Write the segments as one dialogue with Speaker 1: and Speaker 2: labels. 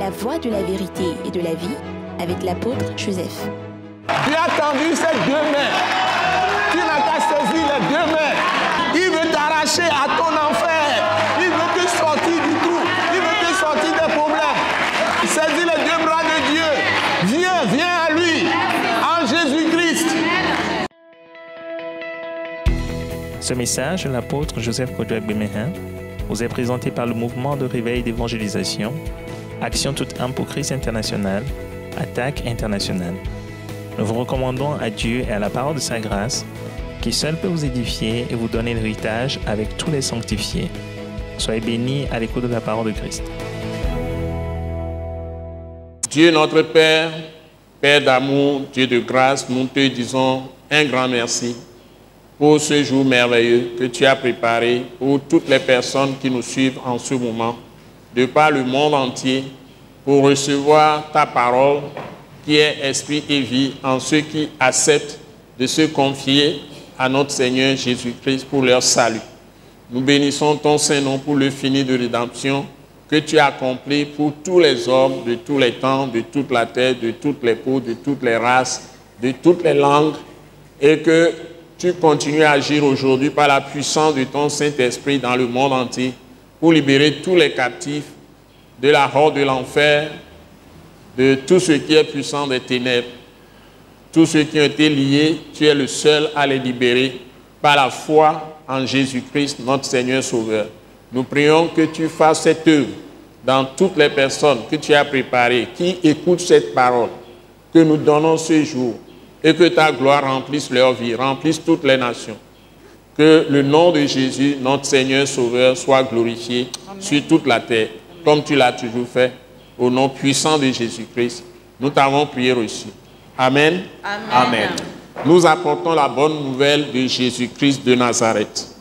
Speaker 1: La voie de la vérité et de la vie avec l'apôtre Joseph.
Speaker 2: Tu as tendu ces deux mains. Tu n'as qu'à saisir les deux mains. Il veut t'arracher à ton enfer. Il veut te sortir du trou. Il veut te sortir des problèmes. Saisis les deux bras de Dieu. Viens à lui. En Jésus-Christ.
Speaker 3: Ce message de l'apôtre Joseph Kodouak-Bemehin vous est présenté par le mouvement de réveil d'évangélisation, Action toute âme pour Christ international, Attaque internationale. Nous vous recommandons à Dieu et à la parole de sa grâce, qui seul peut vous édifier et vous donner l'héritage avec tous les sanctifiés. Soyez bénis à l'écoute de la parole de Christ.
Speaker 2: Dieu notre Père, Père d'amour, Dieu de grâce, nous te disons un grand merci pour ce jour merveilleux que tu as préparé pour toutes les personnes qui nous suivent en ce moment, de par le monde entier, pour recevoir ta parole qui est esprit et vie en ceux qui acceptent de se confier à notre Seigneur Jésus-Christ pour leur salut. Nous bénissons ton Saint-Nom pour le fini de rédemption que tu as accompli pour tous les hommes de tous les temps, de toute la terre, de toutes les peaux, de toutes les races, de toutes les langues, et que tu continues à agir aujourd'hui par la puissance de ton Saint-Esprit dans le monde entier pour libérer tous les captifs de la horde de l'enfer, de tout ce qui est puissant des ténèbres. Tous ceux qui ont été liés, tu es le seul à les libérer par la foi en Jésus-Christ, notre Seigneur Sauveur. Nous prions que tu fasses cette œuvre dans toutes les personnes que tu as préparées, qui écoutent cette parole que nous donnons ce jour, et que ta gloire remplisse leur vie, remplisse toutes les nations. Que le nom de Jésus, notre Seigneur Sauveur, soit glorifié sur toute la terre, comme tu l'as toujours fait, au nom puissant de Jésus-Christ. Nous t'avons prié reçu. Amen.
Speaker 4: Amen.
Speaker 2: Amen. Nous apportons la bonne nouvelle de Jésus-Christ de Nazareth.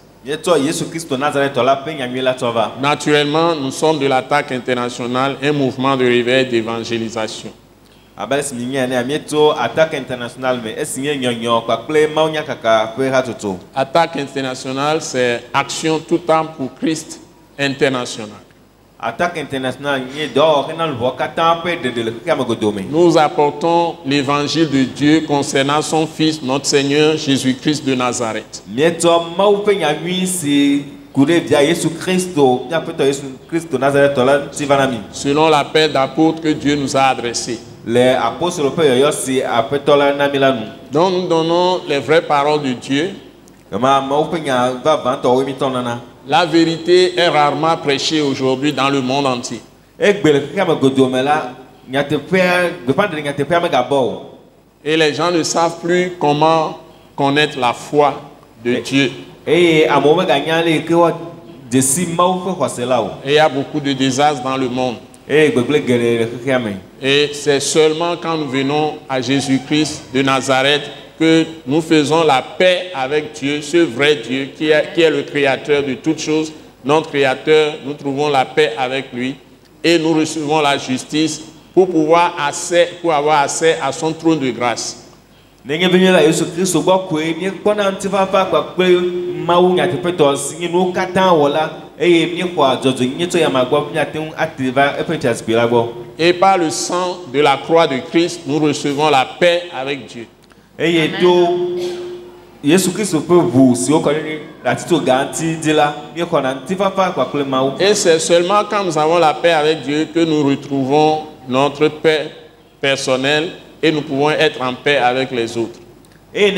Speaker 2: Naturellement, nous sommes de l'Attaque internationale, un mouvement de réveil d'évangélisation. Attaque internationale, c'est Action toute âme pour Christ international.
Speaker 5: Attaque internationale.
Speaker 2: Nous apportons l'évangile de Dieu concernant son Fils, notre Seigneur Jésus-Christ de Nazareth. Selon l'appel d'apôtre que Dieu nous a adressé. Donc nous donnons les vraies paroles de Dieu. La vérité est rarement prêchée aujourd'hui dans le monde entier. Et les gens ne savent plus comment connaître la foi de Dieu. Et il y a beaucoup de désastres dans le monde. Et c'est seulement quand nous venons à Jésus-Christ de Nazareth que nous faisons la paix avec Dieu, ce vrai Dieu qui est le créateur de toutes choses, notre créateur. Nous trouvons la paix avec lui et nous recevons la justice pour avoir accès à son trône de grâce. Et par le sang de la croix de Christ, nous recevons la paix avec Dieu. Et c'est seulement quand nous avons la paix avec Dieu que nous retrouvons notre paix personnelle et nous pouvons être en paix avec les autres. Et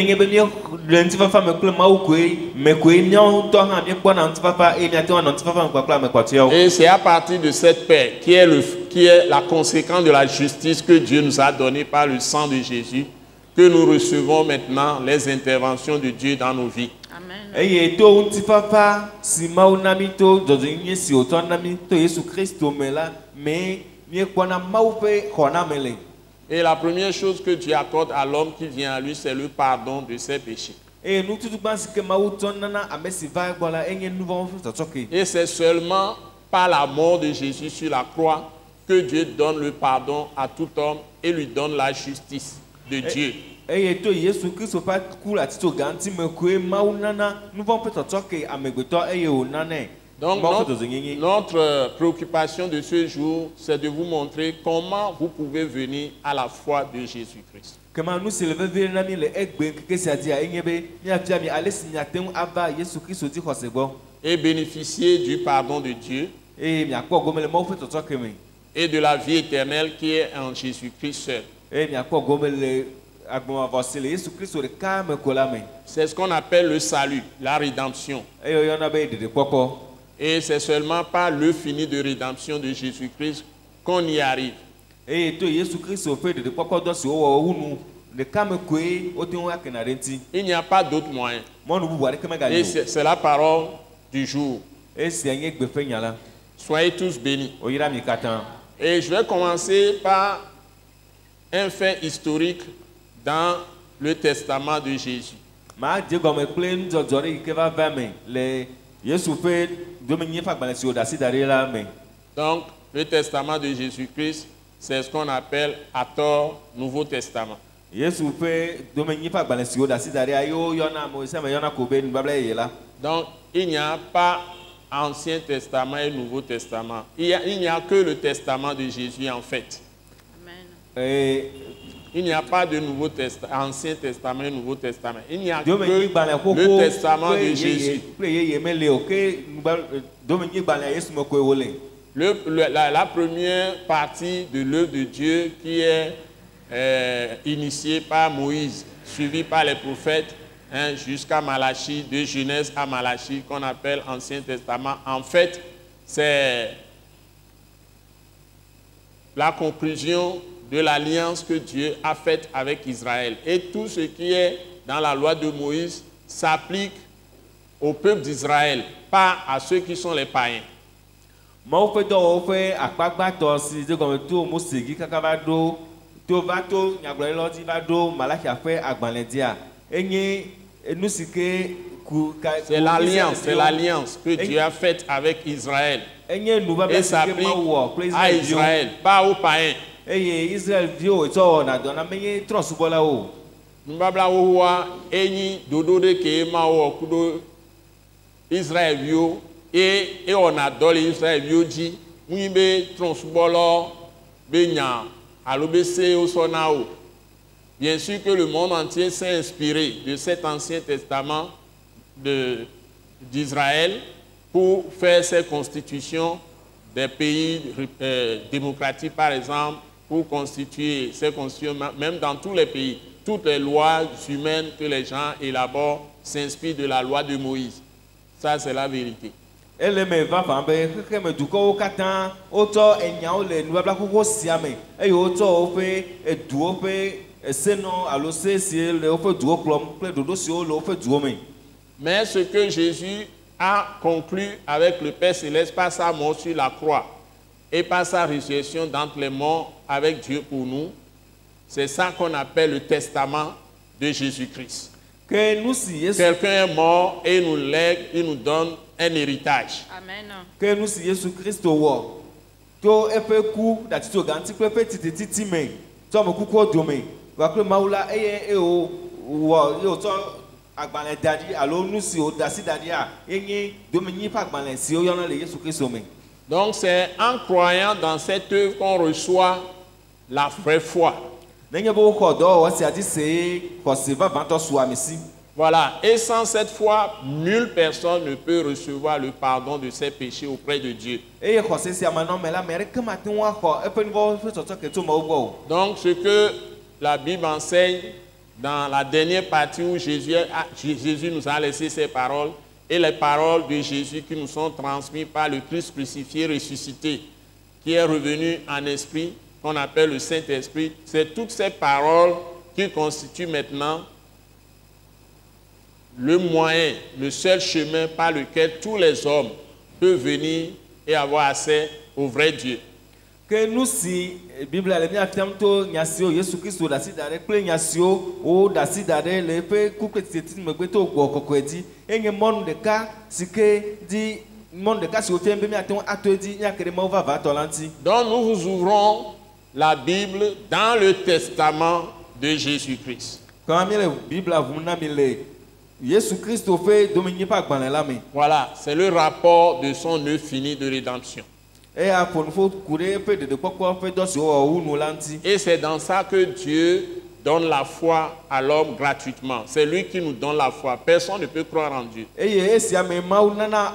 Speaker 2: c'est à partir de cette paix qui est la conséquence de la justice que Dieu nous a donnée par le sang de Jésus que nous recevons maintenant les interventions de Dieu dans nos vies.
Speaker 4: Amen.
Speaker 2: Et la première chose que Dieu accorde à l'homme qui vient à lui, c'est le pardon de ses péchés. Et c'est seulement par la mort de Jésus sur la croix que Dieu donne le pardon à tout homme et lui donne la justice de Dieu. Donc notre préoccupation de ce jour, c'est de vous montrer comment vous pouvez venir à la foi de Jésus-Christ.
Speaker 5: Comment nous s'élever vers le egbe que c'est dire engebe ni afia mi ale sinya tem aba Yesu Kristo di kosebo
Speaker 2: et bénéficier du pardon de Dieu
Speaker 5: et mi akpo gomele mo fe toto kemi
Speaker 2: et de la vie éternelle qui est en Jésus-Christ seul.
Speaker 5: et mi akpo gomele agbon avosele Yesu Kristo de ka me kola me.
Speaker 2: C'est ce qu'on appelle le salut, la rédemption.
Speaker 5: E yo yona be de popo.
Speaker 2: Et c'est seulement par le fini de rédemption de Jésus-Christ qu'on y arrive.
Speaker 5: Et to Yesu Kristo fe de popo do si o unu de ka me koe o te wa kenare nti.
Speaker 2: Il n'y a pas d'autre moyen.
Speaker 5: Mo nu buwa de kema ga.
Speaker 2: Et c'est la parole du jour.
Speaker 5: Et c'est un egbe fe nyala.
Speaker 2: Soyez tous bénis.
Speaker 5: O yira mi katan.
Speaker 2: Et je vais commencer par un fait historique dans le testament de Jésus.
Speaker 5: Ma je go me plein jojori ke va va me le Yesu fe do me nyefa gbalesi o da si dare la me.
Speaker 2: Donc le testament de Jésus-Christ, c'est ce qu'on appelle à tort Nouveau Testament.
Speaker 5: Yesu fe do me nyefa gbalesi o da si dare ayo yona mo se me yona ko be nbabla yela.
Speaker 2: Donc il n'y a pas Ancien Testament et Nouveau Testament. Il n'y a que le testament de Jésus en fait.
Speaker 5: Amen.
Speaker 2: Il n'y a pas de Nouveau Testament, Ancien Testament et Nouveau Testament. Il n'y a que le testament de Jésus. La première partie de l'œuvre de Dieu qui est initiée par Moïse, suivie par les prophètes, jusqu'à Malachie, de Genèse à Malachie, qu'on appelle Ancien Testament. En fait, c'est la conclusion de l'alliance que Dieu a faite avec Israël. Et tout ce qui est dans la loi de Moïse s'applique au peuple d'Israël, pas à ceux qui sont les païens. C'est l'alliance que Dieu a faite avec Israël. Et s'applique à Israël, pas aux païens.
Speaker 5: Israël vio to na dona menye transubola o
Speaker 2: mbabla wowa enyi dodo de ke ma wo kudo Israël vio et on adore Israël vio di muibe transubola be nya alo be se o sona o. Bien sûr que le monde entier s'est inspiré de cet Ancien Testament d'Israël pour faire ses constitutions des pays démocratiques par exemple, pour constituer ces constitutions, même dans tous les pays. Toutes les lois humaines que les gens élaborent s'inspirent de la loi de Moïse. Ça, c'est la vérité. Mais ce que Jésus a conclu avec le Père Céleste par sa mort sur la croix et par sa résurrection d'entre les morts avec Dieu pour nous, c'est ça qu'on appelle le testament de Jésus-Christ. Quelqu'un est mort et il nous lègue, il nous donne un héritage.
Speaker 4: Amen.
Speaker 2: Donc c'est en croyant dans cette œuvre qu'on reçoit la vraie foi. Voilà, et sans cette foi, nulle personne ne peut recevoir le pardon de ses péchés auprès de Dieu. Donc ce que la Bible enseigne dans la dernière partie où Jésus nous a laissé ses paroles, et les paroles de Jésus qui nous sont transmises par le Christ crucifié, ressuscité, qui est revenu en esprit, qu'on appelle le Saint-Esprit, c'est toutes ces paroles qui constituent maintenant le moyen, le seul chemin par lequel tous les hommes peuvent venir et avoir accès au vrai Dieu.
Speaker 5: Que nous si Bible a bien to nyasio Yesu Kristo da si dare kle nyasio o da si dare le pe ku kletiti me gbeto ogbo kokoedi enye monu de ka sike di monde de ka si o fi mbe mi aton atodi nyakere ma va va tolanti.
Speaker 2: Donc nous vous ouvrons la Bible dans le testament de Jésus-Christ.
Speaker 5: Quand la Bible a vous na mi le Jésus-Christ fait dominer pas gbalé là mais.
Speaker 2: Voilà, c'est le rapport de son œuvre finie de rédemption.
Speaker 5: Et à pour nous faut courir peu de quoi fait dans ou nous lanti.
Speaker 2: Et c'est dans ça que Dieu donne la foi à l'homme gratuitement. C'est lui qui nous donne la foi. Personne ne peut croire en Dieu.
Speaker 5: Et si ame mau nana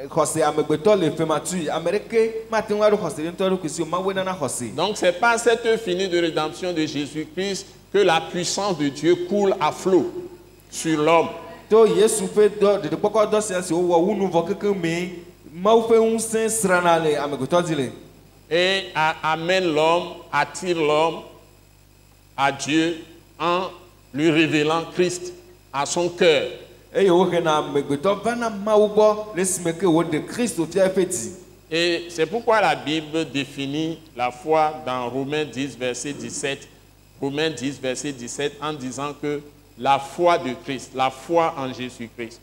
Speaker 5: khosé amegbeto le fait matu Amérique matin wa khosé ntoru kusi ma we nana khosé.
Speaker 2: Donc c'est par cette œuvre finie de rédemption de Jésus-Christ que la puissance de Dieu coule à flot sur l'homme.
Speaker 5: To Yesu fait de quoi dans c'est ou ou nous voque que mais mau fait un saint sranale amegbeto dile.
Speaker 2: Et amène l'homme, attire l'homme à Dieu en lui révélant Christ à son cœur.
Speaker 5: Et
Speaker 2: c'est pourquoi la Bible définit la foi dans Romains 10, verset 17, Romains 10, verset 17, en disant que la foi de Christ, la foi en Jésus-Christ,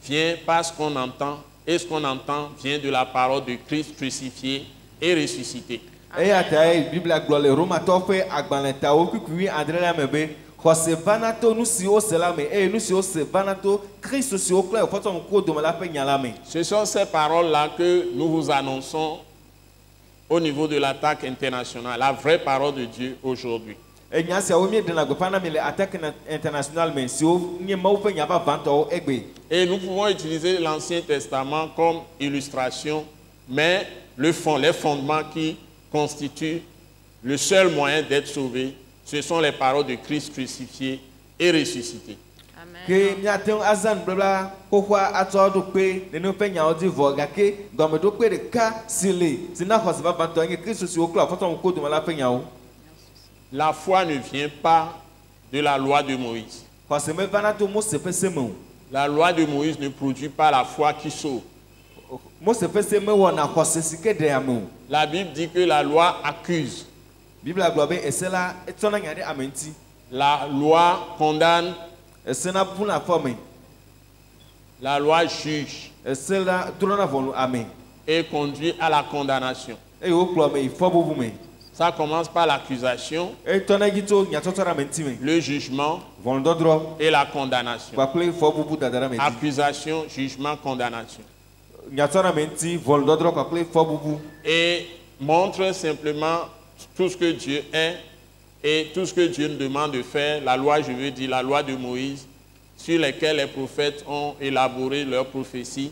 Speaker 2: vient par ce qu'on entend, et ce qu'on entend vient de la parole de Christ crucifié et ressuscité.
Speaker 5: Et à ta Bible à gloire, Romato fait agbalenta au cucuy André Lamebe, José Vanato, nous si au selame, et nous si au Vanato, Christ si au clair, faut on cours de la peñalame.
Speaker 2: Ce sont ces paroles-là que nous vous annonçons au niveau de l'attaque internationale, la vraie parole de Dieu aujourd'hui.
Speaker 5: Et nous si au milieu de la gouvernement, mais l'attaque internationale, mais si au n'y a pas fait n'y a pas 20 ans,
Speaker 2: et nous pouvons utiliser l'Ancien Testament comme illustration, mais le fond, les fondements qui constituent le seul moyen d'être sauvé, ce sont les paroles de Christ crucifié et ressuscité.
Speaker 5: Que nous avons azan blabla, pourquoi attendre que nous peignons du vogue, comme de quoi de cas s'il n'a pas va pas Christ sur au club, faut on court de la peignao.
Speaker 2: La foi ne vient pas de la loi de Moïse. La loi de Moïse ne produit pas la foi qui sauve. La Bible dit que la loi accuse. La loi condamne. La loi juge. Et conduit à la condamnation. Ça commence par l'accusation, le jugement et la condamnation. Accusation, jugement, condamnation. Et montre simplement tout ce que Dieu est et tout ce que Dieu nous demande de faire. La loi, je veux dire, la loi de Moïse, sur laquelle les prophètes ont élaboré leurs prophéties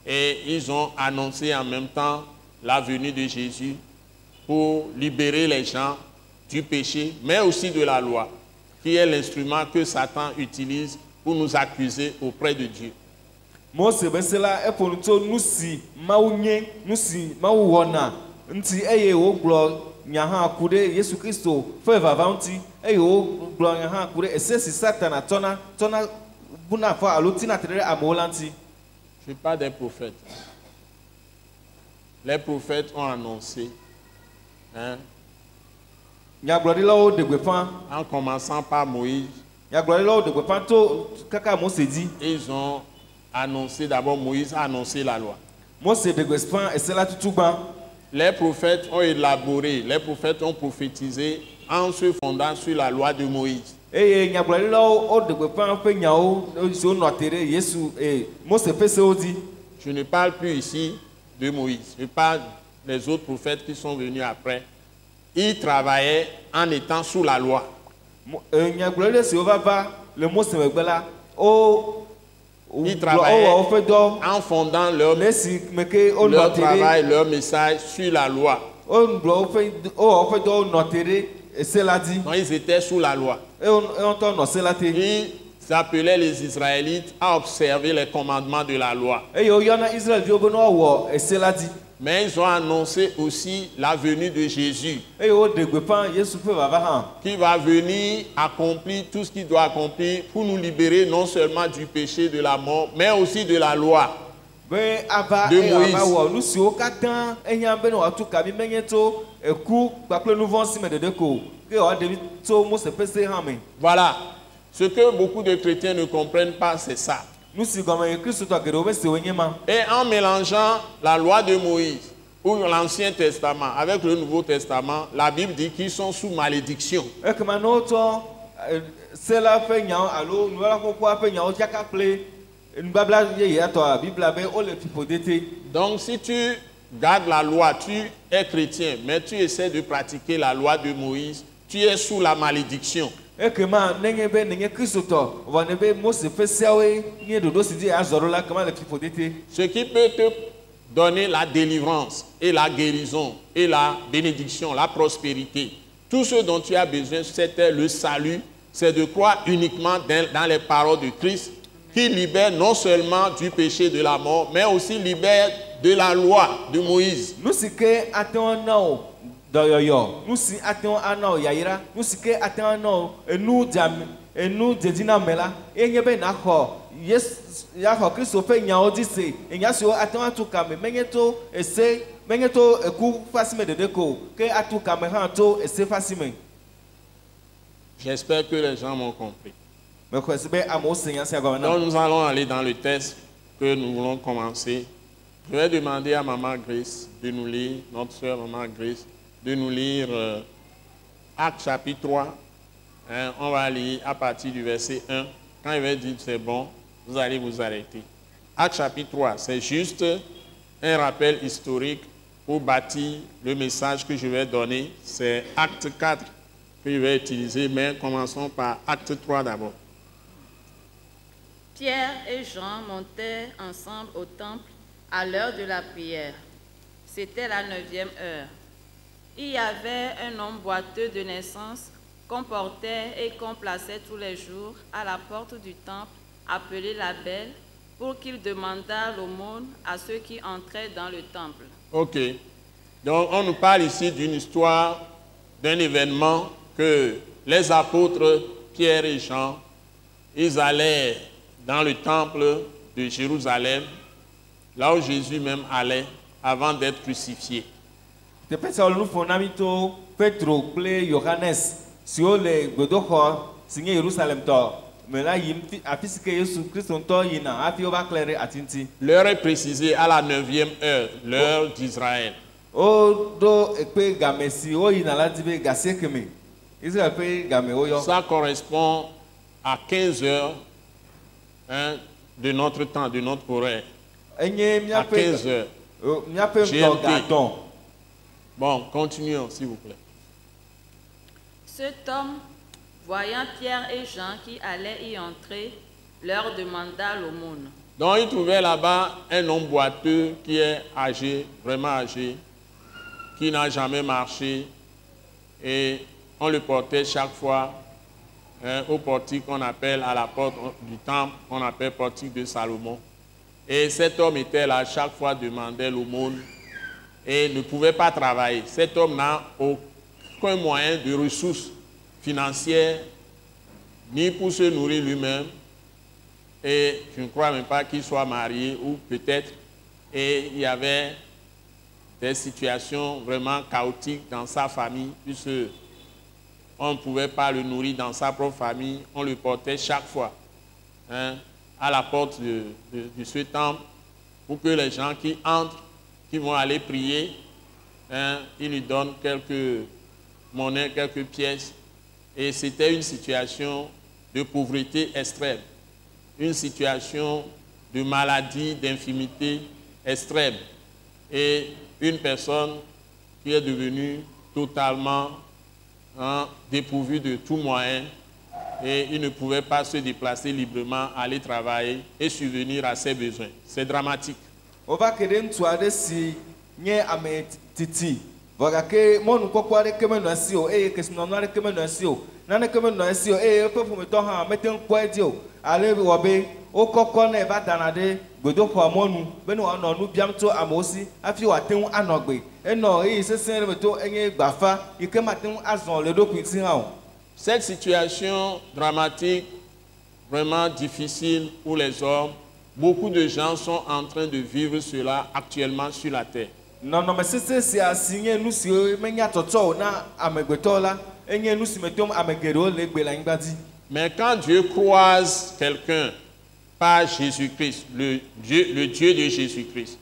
Speaker 2: et ils ont annoncé en même temps la venue de Jésus pour libérer les gens du péché, mais aussi de la loi, qui est l'instrument que Satan utilise pour nous accuser auprès de Dieu.
Speaker 5: Mose besela eponto nusi maunye nusi mauona nti eye wo glo nyaha kude Yesu Kristo fe vavanti eye wo glo nyaha kude esesi Satan tona buna fa alutina tere amolanti.
Speaker 2: Je ne suis pas des prophètes. Les prophètes ont annoncé, hein, en commençant par Moïse, ils ont annoncé, d'abord Moïse a annoncé la loi. Les prophètes ont élaboré, les prophètes ont prophétisé en se fondant sur la loi de Moïse. Je ne parle plus ici de Moïse, je parle des autres prophètes qui sont venus après. Ils travaillaient en étant sous la loi. Ils travaillaient en fondant leur travail, leur message sur la loi. Donc ils étaient sous la loi. Ils appelaient les Israélites à observer les commandements de la loi. Mais ils ont annoncé aussi la venue de Jésus, qui va venir accomplir tout ce qu'il doit accomplir pour nous libérer non seulement du péché, de la mort, mais aussi de la loi de Moïse. Voilà. Ce que beaucoup de chrétiens ne comprennent pas, c'est ça. Et en mélangeant la loi de Moïse ou l'Ancien Testament avec le Nouveau Testament, la Bible dit qu'ils sont sous malédiction.
Speaker 5: c'est la fait nyawo alo nubala koko fait nyawo chaka ple nubabla ye ya to Bible be o le pipodete.
Speaker 2: Donc si tu gardes la loi, tu es chrétien, mais tu essaies de pratiquer la loi de Moïse, tu es sous la malédiction.
Speaker 5: Et que ma nenge be nenge Christo va ne be Mose fait sawe ni dodo si di azoro la comment le pipodete.
Speaker 2: Ce qui peut te donner la délivrance et la guérison et la bénédiction, la prospérité. Tout ce dont tu as besoin, c'était le salut, c'est de croire uniquement dans les paroles de Christ qui libère non seulement du péché de la mort, mais aussi libère de la loi de Moïse.
Speaker 5: Nous si que attend nao doyoyo, nous si attend anao yaira, nous si que attend nao nous jam et nous dedina mela et nyebe na ho yes ya ho Christo fait nyao dise et nya so attend tout kame mengeto ese mengeto eku fasime de deko que atu kame hanto ese fasime.
Speaker 2: J'espère que les gens m'ont compris.
Speaker 5: Donc
Speaker 2: nous allons aller dans le texte que nous voulons commencer. Je vais demander à Maman Grace de nous lire, notre soeur Maman Grace, de nous lire Actes chapitre 3. On va lire à partir du verset 1. Quand il va dire c'est bon, vous allez vous arrêter. Actes chapitre 3, c'est juste un rappel historique pour bâtir le message que je vais donner. C'est Acte 4 que je vais utiliser, mais commençons par Acte 3 d'abord.
Speaker 4: Pierre et Jean montaient ensemble au temple à l'heure de la prière. C'était la 9e heure. Il y avait un homme boiteux de naissance qu'on portait et qu'on plaçait tous les jours à la porte du temple, appelé la Belle, pour qu'il demandât l'aumône à ceux qui entraient dans le temple. Ok.
Speaker 2: Donc on nous parle ici d'une histoire, d'un événement que les apôtres Pierre et Jean, ils allaient dans le temple de Jérusalem, là où Jésus même allait avant d'être crucifié. L'heure est précisée à la 9e heure, l'heure d'Israël. Ça correspond à 15 heures de notre temps, de notre horaire. À 15 heures. GMT. Bon, continuons s'il vous plaît.
Speaker 4: Cet homme, voyant Pierre et Jean qui allaient y entrer, leur demanda l'aumône.
Speaker 2: Donc il trouvait là-bas un homme boiteux qui est âgé, vraiment âgé, qui n'a jamais marché, et on le portait chaque fois au portique qu'on appelle, à la porte du temple, qu'on appelle portique de Salomon. Et cet homme était là, chaque fois demandait l'aumône et ne pouvait pas travailler. Cet homme n'a aucun moyen de ressources financières, ni pour se nourrir lui-même. Et je ne crois même pas qu'il soit marié, ou peut-être. Et il y avait des situations vraiment chaotiques dans sa famille, puisque on ne pouvait pas le nourrir dans sa propre famille. On le portait chaque fois à la porte de ce temple pour que les gens qui entrent, qui vont aller prier, ils lui donnent quelques monnaies, quelques pièces. Et c'était une situation de pauvreté extrême, une situation de maladie, d'infirmité extrême. Et une personne qui est devenue totalement dépourvue de tout moyen, et il ne pouvait pas se déplacer librement, aller travailler et subvenir à ses besoins. C'est dramatique. Cette situation dramatique, vraiment difficile pour les hommes, beaucoup de gens sont en train de vivre cela actuellement sur la terre. Mais quand Dieu croise quelqu'un par Jésus-Christ, le Dieu de Jésus-Christ,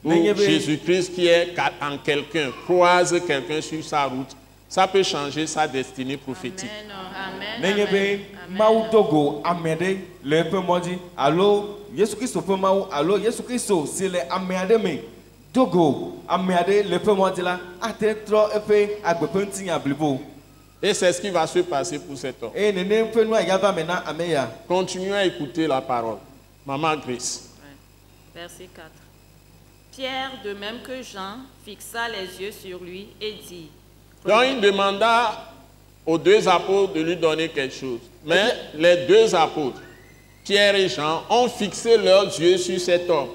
Speaker 2: ou Jésus-Christ qui est en quelqu'un, croise quelqu'un sur sa route, ça peut changer sa destinée prophétique.
Speaker 4: Amen.
Speaker 5: nenye be mawu dogo ame ɖe le eƒe mɔ dzi alo Yesu Kristo ƒe mawu alo Yesu Kristo si le ame aɖe me dogo ame aɖe le eƒe mɔ dzi la ate trɔ eƒe agbe ƒe ŋutinya blibo.
Speaker 2: Et c'est ce qui va se passer pour cet homme.
Speaker 5: Eye nene ƒe nua ya va me na ame ya.
Speaker 2: Continuons à écouter la parole. Maman Grace.
Speaker 4: Ouais. Verset 4. Pierre, de même que Jean, fixa les yeux sur lui et dit.
Speaker 2: Donc il demanda aux deux apôtres de lui donner quelque chose. Mais les deux apôtres, Pierre et Jean, ont fixé leurs yeux sur cet homme.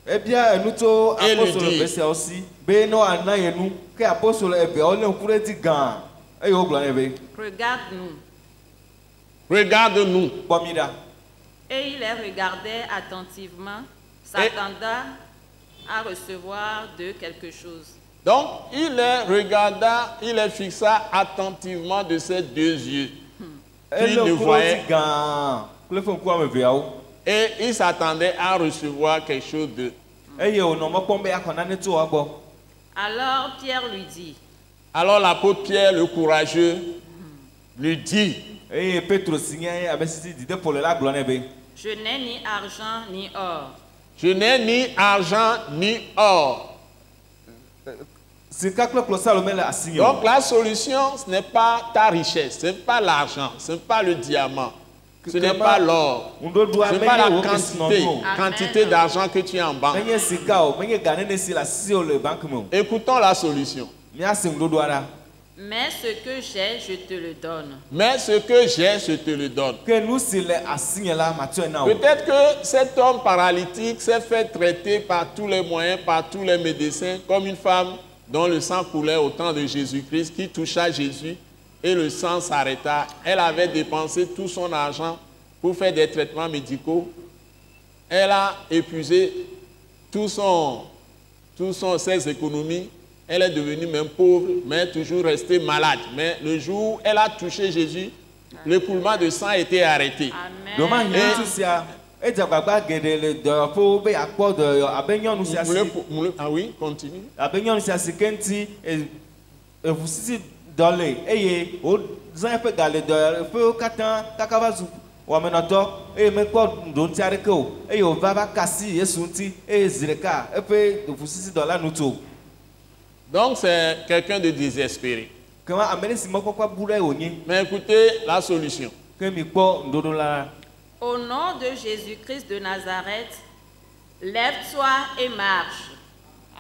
Speaker 5: Ebia enuto
Speaker 2: Et lui
Speaker 5: apostole
Speaker 2: dit.
Speaker 5: bese aussi be no ana yenu ke apostole ebe o le nkure ti gan eye o gblɔ ne be
Speaker 4: Regarde-nous.
Speaker 2: Regarde-nous.
Speaker 5: kpɔmi ɖa.
Speaker 4: Et il les regardait attentivement, s'attendant à recevoir d'eux quelque chose.
Speaker 2: Donc il les regarda, il les fixa attentivement de ses deux yeux.
Speaker 5: Ele
Speaker 2: ne
Speaker 5: nkure
Speaker 2: voyait
Speaker 5: ti gan kple ƒe ŋku ame eveawo
Speaker 2: et il s'attendait à recevoir quelque chose d'eux.
Speaker 5: eye wònɔ mɔ kpɔm be axɔ nane tso wa gbɔ.
Speaker 4: Alors Pierre lui dit.
Speaker 2: Alors l'apôtre Pierre, le courageux, lui dit,
Speaker 5: Eye Petro si nye ame si dzideƒo le la gblɔ nɛ be
Speaker 4: Je n'ai ni argent ni or,
Speaker 2: je n'ai ni argent ni or.
Speaker 5: sika kple klosalo mele asinye o.
Speaker 2: Donc la solution, ce n'est pas ta richesse, ce n'est pas l'argent, ce n'est pas le diamant, ce n'est pas l'or,
Speaker 5: Ŋuɖoɖoa
Speaker 2: ce n'est pas
Speaker 5: menye
Speaker 2: la
Speaker 5: wo ke si nɔ nu o.
Speaker 2: quantité d'argent que tu as en banque.
Speaker 5: Menye sika o, menye ga nene si le asi o le bank me o.
Speaker 2: Écoutons la solution.
Speaker 5: Míase ŋuɖoɖoa ɖa.
Speaker 4: mais ce que j'ai, je te le donne.
Speaker 2: Mais ce que j'ai, je te le donne.
Speaker 5: Ke nu si le asinye la matsɔe na o.
Speaker 2: Peut-être que cet homme paralytique s'est fait traiter par tous les moyens, par tous les médecins, comme une femme dont le sang coulait au temps de Jésus-Christ, qui toucha Jésus et le sang s'arrêta. Elle avait dépensé tout son argent pour faire des traitements médicaux. Elle a épuisé ses économies. Elle est devenue même pauvre, mais toujours restée malade. Mais le jour où elle a touché Jésus, l'écoulement de sang était arrêté.
Speaker 5: Doma
Speaker 4: Amen.
Speaker 5: yi ŋutsu sia edze agbagba geɖe le dɔyɔƒewo be yakpɔ dɔyɔ abe nyɔnu sia si
Speaker 2: Ah oui, continue.
Speaker 5: abe nyɔnu sia si ke ŋuti eʋu sisi dɔ le eye wozã eƒe ga le dɔyɔƒewo katã kaka va zu wɔmenɔtɔ eye mekpɔ ŋɖo ŋuti aɖeke o eye wòva va kasi Yesu ŋuti eye zi ɖeka eƒe eʋu sisi dɔ la nu tso.
Speaker 2: Donc c'est quelqu'un de désespéré.
Speaker 5: Kema ame ɖe si mekpɔkpɔ bu ɖe wònye
Speaker 2: Mais écoutez la solution.
Speaker 5: ke mi kpɔ ŋɖoɖo la.
Speaker 4: Au nom de Jésus-Christ de Nazareth, lève-toi et marche.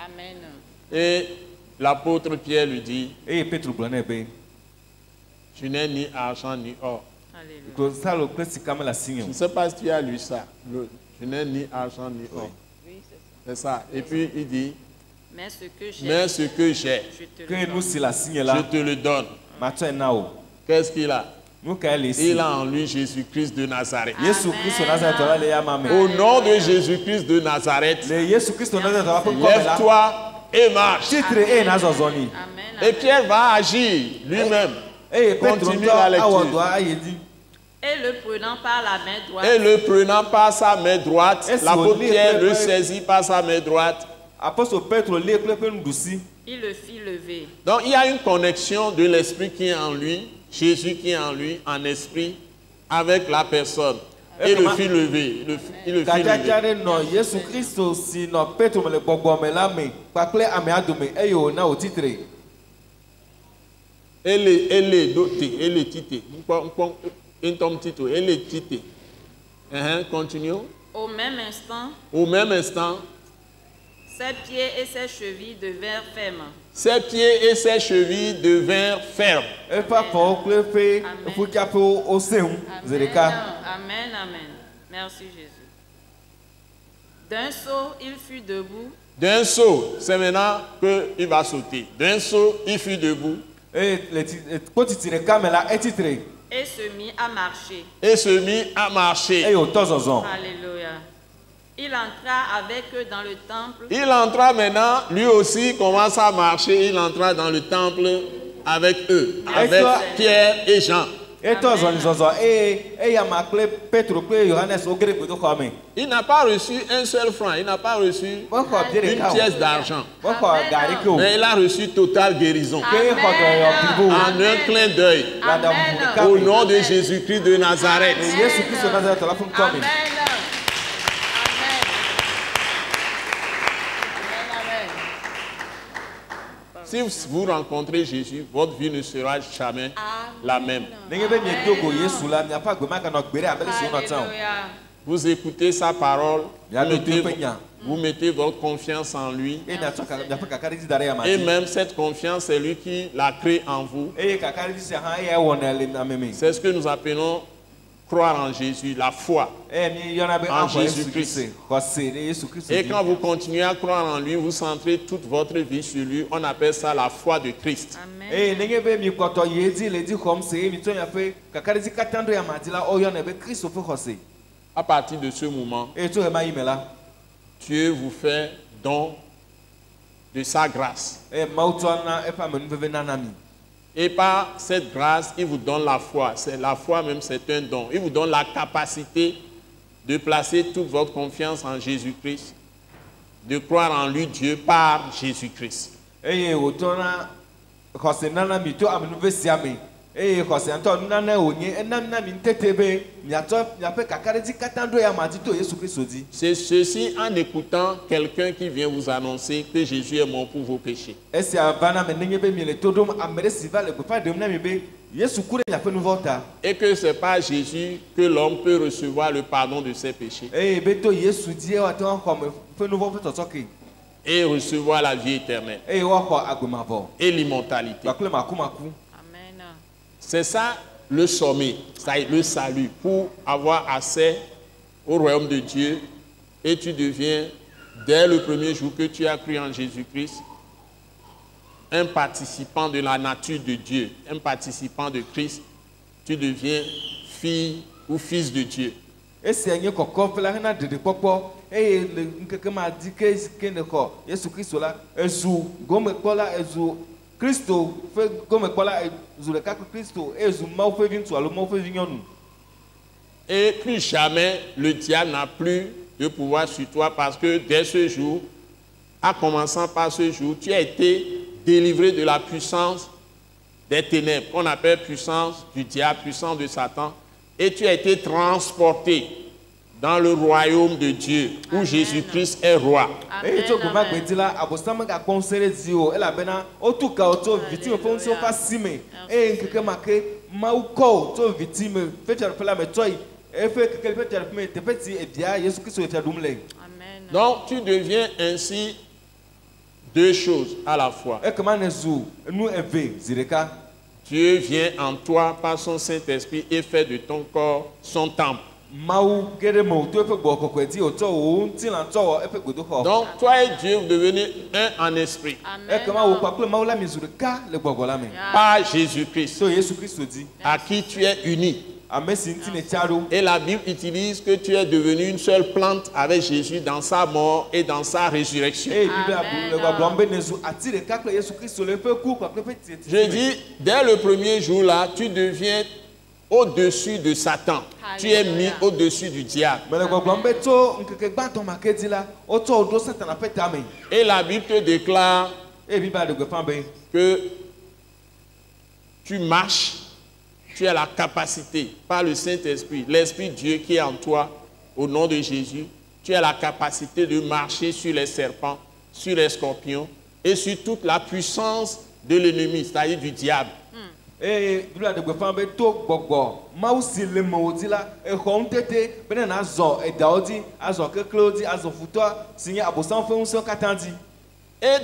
Speaker 4: Amen.
Speaker 2: Et l'apôtre Pierre lui dit,
Speaker 5: Eye Petro gblɔ nɛ be
Speaker 2: je n'ai ni argent ni or.
Speaker 4: Alléluia.
Speaker 5: klosalo kple sika mele asinye
Speaker 2: Je
Speaker 5: o.
Speaker 2: ne sais pas si tu as lu ça. Je n'ai ni argent ni or.
Speaker 4: Oui, c'est ça.
Speaker 2: C'est ça. Et puis il dit,
Speaker 4: Mais ce que j'ai,
Speaker 2: mais ce que j'ai,
Speaker 4: je te
Speaker 5: Ke
Speaker 4: le
Speaker 5: nu
Speaker 4: donne.
Speaker 5: si le asinye
Speaker 2: je
Speaker 5: la
Speaker 2: te le donne.
Speaker 5: matsɔe na o.
Speaker 2: Qu'est-ce qu'il a?
Speaker 5: Nu ka le si.
Speaker 2: Il a en lui Jésus-Christ de Nazareth.
Speaker 5: Yesu Kristo Nazaretɔ la le ya ma me.
Speaker 2: Au nom de Jésus-Christ de Nazareth,
Speaker 5: Le Yesu Kristo Nazaretɔ la ƒe ŋkɔ me la.
Speaker 2: lève-toi et marche.
Speaker 5: Titre eye na zɔzɔ ni.
Speaker 4: Amen.
Speaker 2: Et Pierre va agir lui-même.
Speaker 5: Eye Petro
Speaker 2: Continue
Speaker 5: ŋutɔ
Speaker 2: la lecture.
Speaker 5: awɔ dɔa ayi dzi.
Speaker 4: Et le prenant par la main droite,
Speaker 2: Et le prenant par sa main droite,
Speaker 5: Est-ce
Speaker 2: l'apôtre
Speaker 5: qu'on lit
Speaker 2: Pierre le
Speaker 5: le-
Speaker 2: saisit par sa main droite.
Speaker 5: Apostole Petro lie kple ƒe nuɖusi.
Speaker 4: il le fit lever.
Speaker 2: Donc il y a une connexion de l'esprit qui est en lui, Jésus qui est en lui, en esprit, avec la personne. Et le fit lever. Il le fit
Speaker 5: Gadzadza
Speaker 2: lever.
Speaker 5: ɖe nɔ Yesu Kristo si nɔ Petro me le gbɔgbɔ me la me kpakple amea dome eye wòna wò titre.
Speaker 2: Elle tite. Un tom titre. Elle tite. Continue.
Speaker 4: Au même instant,
Speaker 2: Au même instant,
Speaker 4: ses pieds et ses chevilles devinrent fermes.
Speaker 2: ses pieds et ses chevilles devinrent fermes.
Speaker 5: Eƒe afɔwo kple eƒe
Speaker 4: Amen.
Speaker 5: ƒutsiaƒewo wosẽ ŋu zi
Speaker 4: Amen.
Speaker 5: ɖeka.
Speaker 4: Amen, amen. Merci Jésus. D'un saut, il fut debout
Speaker 2: D'un saut, c'est maintenant qu'il va sauter. D'un saut, il fut debout
Speaker 5: Eye le kpotiti ɖeka me la etitre
Speaker 4: et se mit à marcher.
Speaker 2: et se mit à marcher.
Speaker 5: eye wòtɔ zɔzɔ.
Speaker 4: Alléluia. Il entra avec eux dans le temple
Speaker 2: Il entra maintenant, lui aussi commence à marcher, il entra dans le temple avec eux, avec
Speaker 5: toi-
Speaker 2: Pierre et Jean. Il n'a pas reçu un seul franc, il n'a pas reçu une pièce d'argent. Mais il a reçu totale guérison. En un clin d'œil. Au nom de Jésus-Christ de Nazareth.
Speaker 4: Amen.
Speaker 2: Si vous rencontrez Jésus, votre vie ne sera jamais la même. Vous écoutez sa parole, vous mettez votre confiance en lui. Et même cette confiance, c'est lui qui l'a créée en vous. C'est ce que nous appelons croire en Jésus, la foi en Jésus-Christ. Et quand vous continuez à croire en lui, vous centrez toute votre vie sur lui. On appelle ça la foi de Christ. À partir de ce moment, Dieu vous fait don de sa grâce. Et par cette grâce, il vous donne la foi. La foi même, c'est un don. Il vous donne la capacité de placer toute votre confiance en Jésus-Christ, de croire en lui, Dieu, par Jésus-Christ. C'est ceci en écoutant quelqu'un qui vient vous annoncer que Jésus est mort pour vos péchés. Et que c'est par Jésus que l'homme peut recevoir le pardon de ses péchés. Et recevoir la vie éternelle. Et l'immortalité. C'est ça le sommet, le salut, pour avoir accès au royaume de Dieu. Et tu deviens, dès le premier jour que tu as cru en Jésus-Christ, un participant de la nature de Dieu, un participant de Christ. Tu deviens fille ou fils de Dieu. Et plus jamais le diable n'a plus de pouvoir sur toi, parce que dès ce jour, en commençant par ce jour, tu as été délivré de la puissance des ténèbres, qu'on appelle puissance du diable, puissance de Satan, et tu as été transporté dans le royaume de Dieu, où Jésus-Christ est roi. Donc tu deviens ainsi deux choses à la fois. Dieu vient en toi par son Saint-Esprit et fait de ton corps son temple. Donc toi et Dieu, vous devenez un en esprit. Par Jésus-Christ, à qui tu es uni. Et la Bible utilise que tu es devenu une seule plante avec Jésus dans sa mort et dans sa résurrection. Je dis, dès le premier jour là, tu deviens au-dessus de Satan. Tu es mis au-dessus du diable. Et la Bible te déclare que tu marches, tu as la capacité par le Saint-Esprit, l'Esprit de Dieu qui est en toi, au nom de Jésus, tu as la capacité de marcher sur les serpents, sur les scorpions et sur toute la puissance de l'ennemi, c'est-à-dire du diable. Et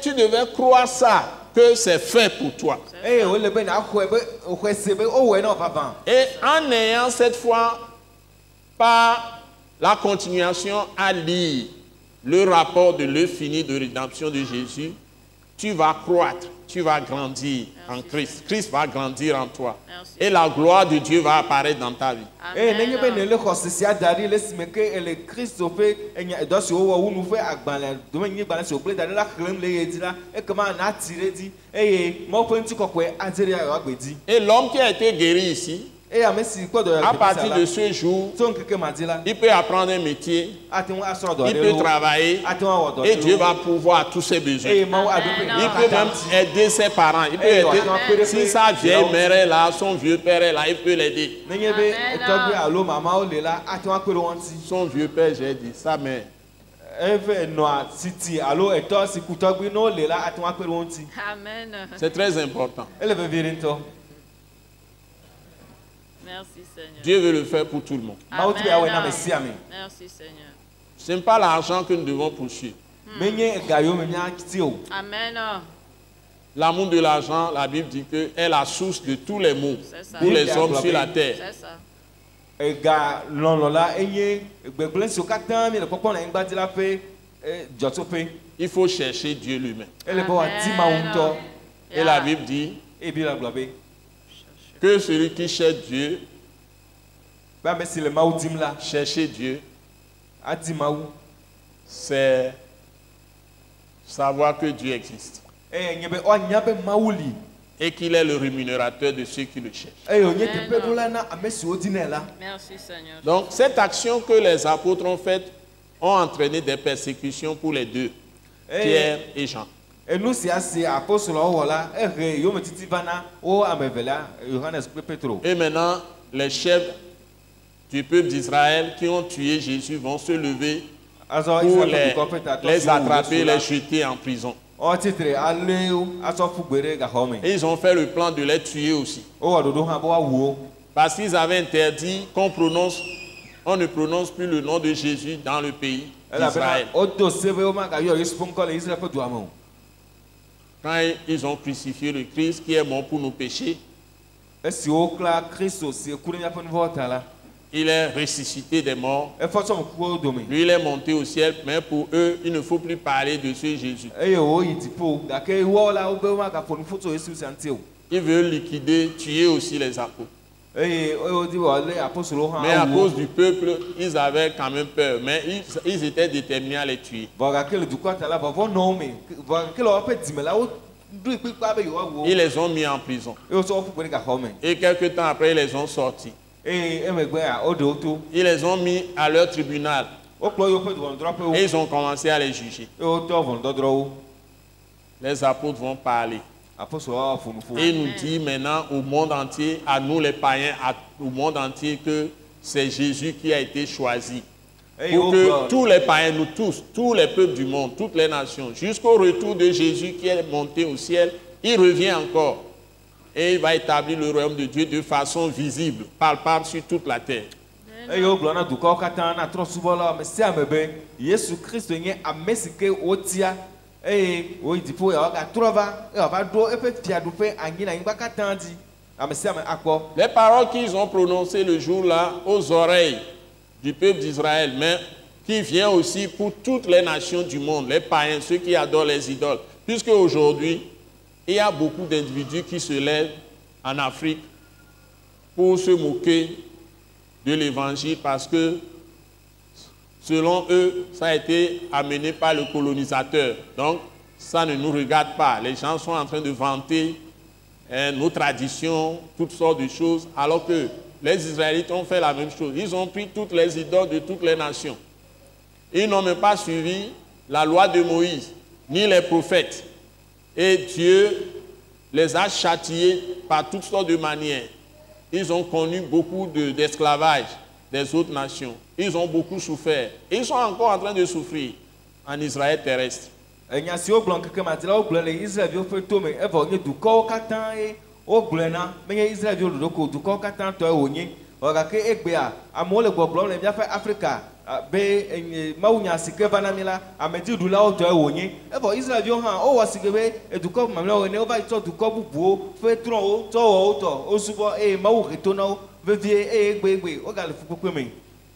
Speaker 2: tu devais croire ça, que c'est fait pour toi. Et en ayant cette foi, par la continuation à lire le rapport de l'œuvre finie de rédemption de Jésus, tu vas croître, tu vas grandir en Christ. Christ va grandir en toi. Et la gloire de Dieu va apparaître dans ta vie. Et l'homme qui a été guéri ici, À partir de ce jour, il peut apprendre un métier, il peut travailler, et Dieu va pourvoir à tous ses besoins. Il peut même aider ses parents. Il peut aider, si sa vieille mère est là, son vieux père est là, il peut l'aider. Son vieux père, j'ai dit, sa mère. C'est très important.
Speaker 4: Merci Seigneur.
Speaker 2: Dieu veut le faire pour tout le monde.
Speaker 4: Amen. Merci Seigneur.
Speaker 2: Ce n'est pas l'argent que nous devons poursuivre.
Speaker 4: Amen.
Speaker 2: L'amour de l'argent, la Bible dit que est la source de tous les maux pour les hommes sur la terre.
Speaker 4: C'est ça.
Speaker 2: Il faut chercher Dieu lui-même.
Speaker 4: Amen.
Speaker 2: Et la Bible dit que celui qui cherche Dieu, chercher Dieu, c'est savoir que Dieu existe et qu'il est le rémunérateur de ceux qui le cherchent.
Speaker 4: Merci Seigneur.
Speaker 2: Donc cette action que les apôtres ont faite ont entraîné des persécutions pour les deux, Pierre et Jean.
Speaker 5: Et nous, c'est apôtre là,
Speaker 2: Et maintenant, les chefs du peuple d'Israël qui ont tué Jésus vont se lever pour les attraper, les jeter en prison. Et ils ont fait le plan de les tuer aussi. Parce qu'ils avaient interdit qu'on ne prononce plus le nom de Jésus dans le pays d'Israël. Quand ils ont crucifié le Christ qui est mort pour nos péchés, il est ressuscité des morts. Lui, il est monté au ciel, mais pour eux, il ne faut plus parler de ce Jésus. Ils veulent liquider, tuer aussi les apôtres. Mais à cause du peuple, ils avaient quand même peur, mais ils étaient déterminés à les tuer. Ils les ont mis en prison. Et quelques temps après, ils les ont sortis. Ils les ont mis à leur tribunal. Et ils ont commencé à les juger. Les apôtres vont parler. Et il nous dit maintenant au monde entier, à nous les païens, au monde entier, que c'est Jésus qui a été choisi. Pour que tous les païens, nous tous les peuples du monde, toutes les nations, jusqu'au retour de Jésus qui est monté au ciel, il revient encore. Et il va établir le royaume de Dieu de façon visible, palpable sur toute la terre. Les paroles qu'ils ont prononcées le jour-là aux oreilles du peuple d'Israël, mais qui vient aussi pour toutes les nations du monde, les païens, ceux qui adorent les idoles. Puisque aujourd'hui, il y a beaucoup d'individus qui se lèvent en Afrique pour se moquer de l'évangile parce que selon eux, ça a été amené par le colonisateur. Donc, ça ne nous regarde pas. Les gens sont en train de vanter nos traditions, toutes sortes de choses, alors que les Israélites ont fait la même chose. Ils ont pris toutes les idoles de toutes les nations. Ils n'ont même pas suivi la loi de Moïse, ni les prophètes. Et Dieu les a châtiés par toutes sortes de manières. Ils ont connu beaucoup d'esclavage des autres nations. Ils ont beaucoup souffert. Ils sont encore en train de souffrir en Israël terrestre.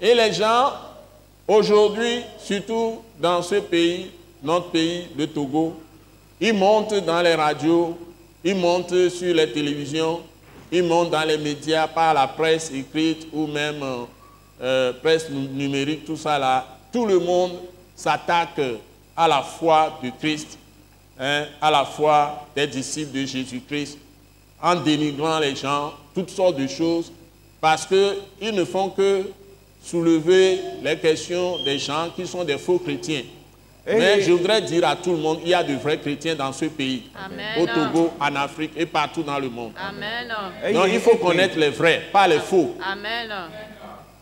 Speaker 2: Et les gens, aujourd'hui, surtout dans ce pays, notre pays, le Togo, ils montent dans les radios, ils montent sur les télévisions, ils montent dans les médias par la presse écrite ou même presse numérique, tout ça là. Tout le monde s'attaque à la foi de Christ, à la foi des disciples de Jésus-Christ, en dénigrant les gens, toutes sortes de choses. parce qu'ils ne font que soulever les questions des gens qui sont des faux chrétiens. Mais je voudrais dire à tout le monde, il y a de vrais chrétiens dans ce pays,
Speaker 4: Amen.
Speaker 2: au Togo, en Afrique et partout dans le monde.
Speaker 4: Amen.
Speaker 2: Donc il faut connaître les vrais, pas les faux.
Speaker 4: Amen.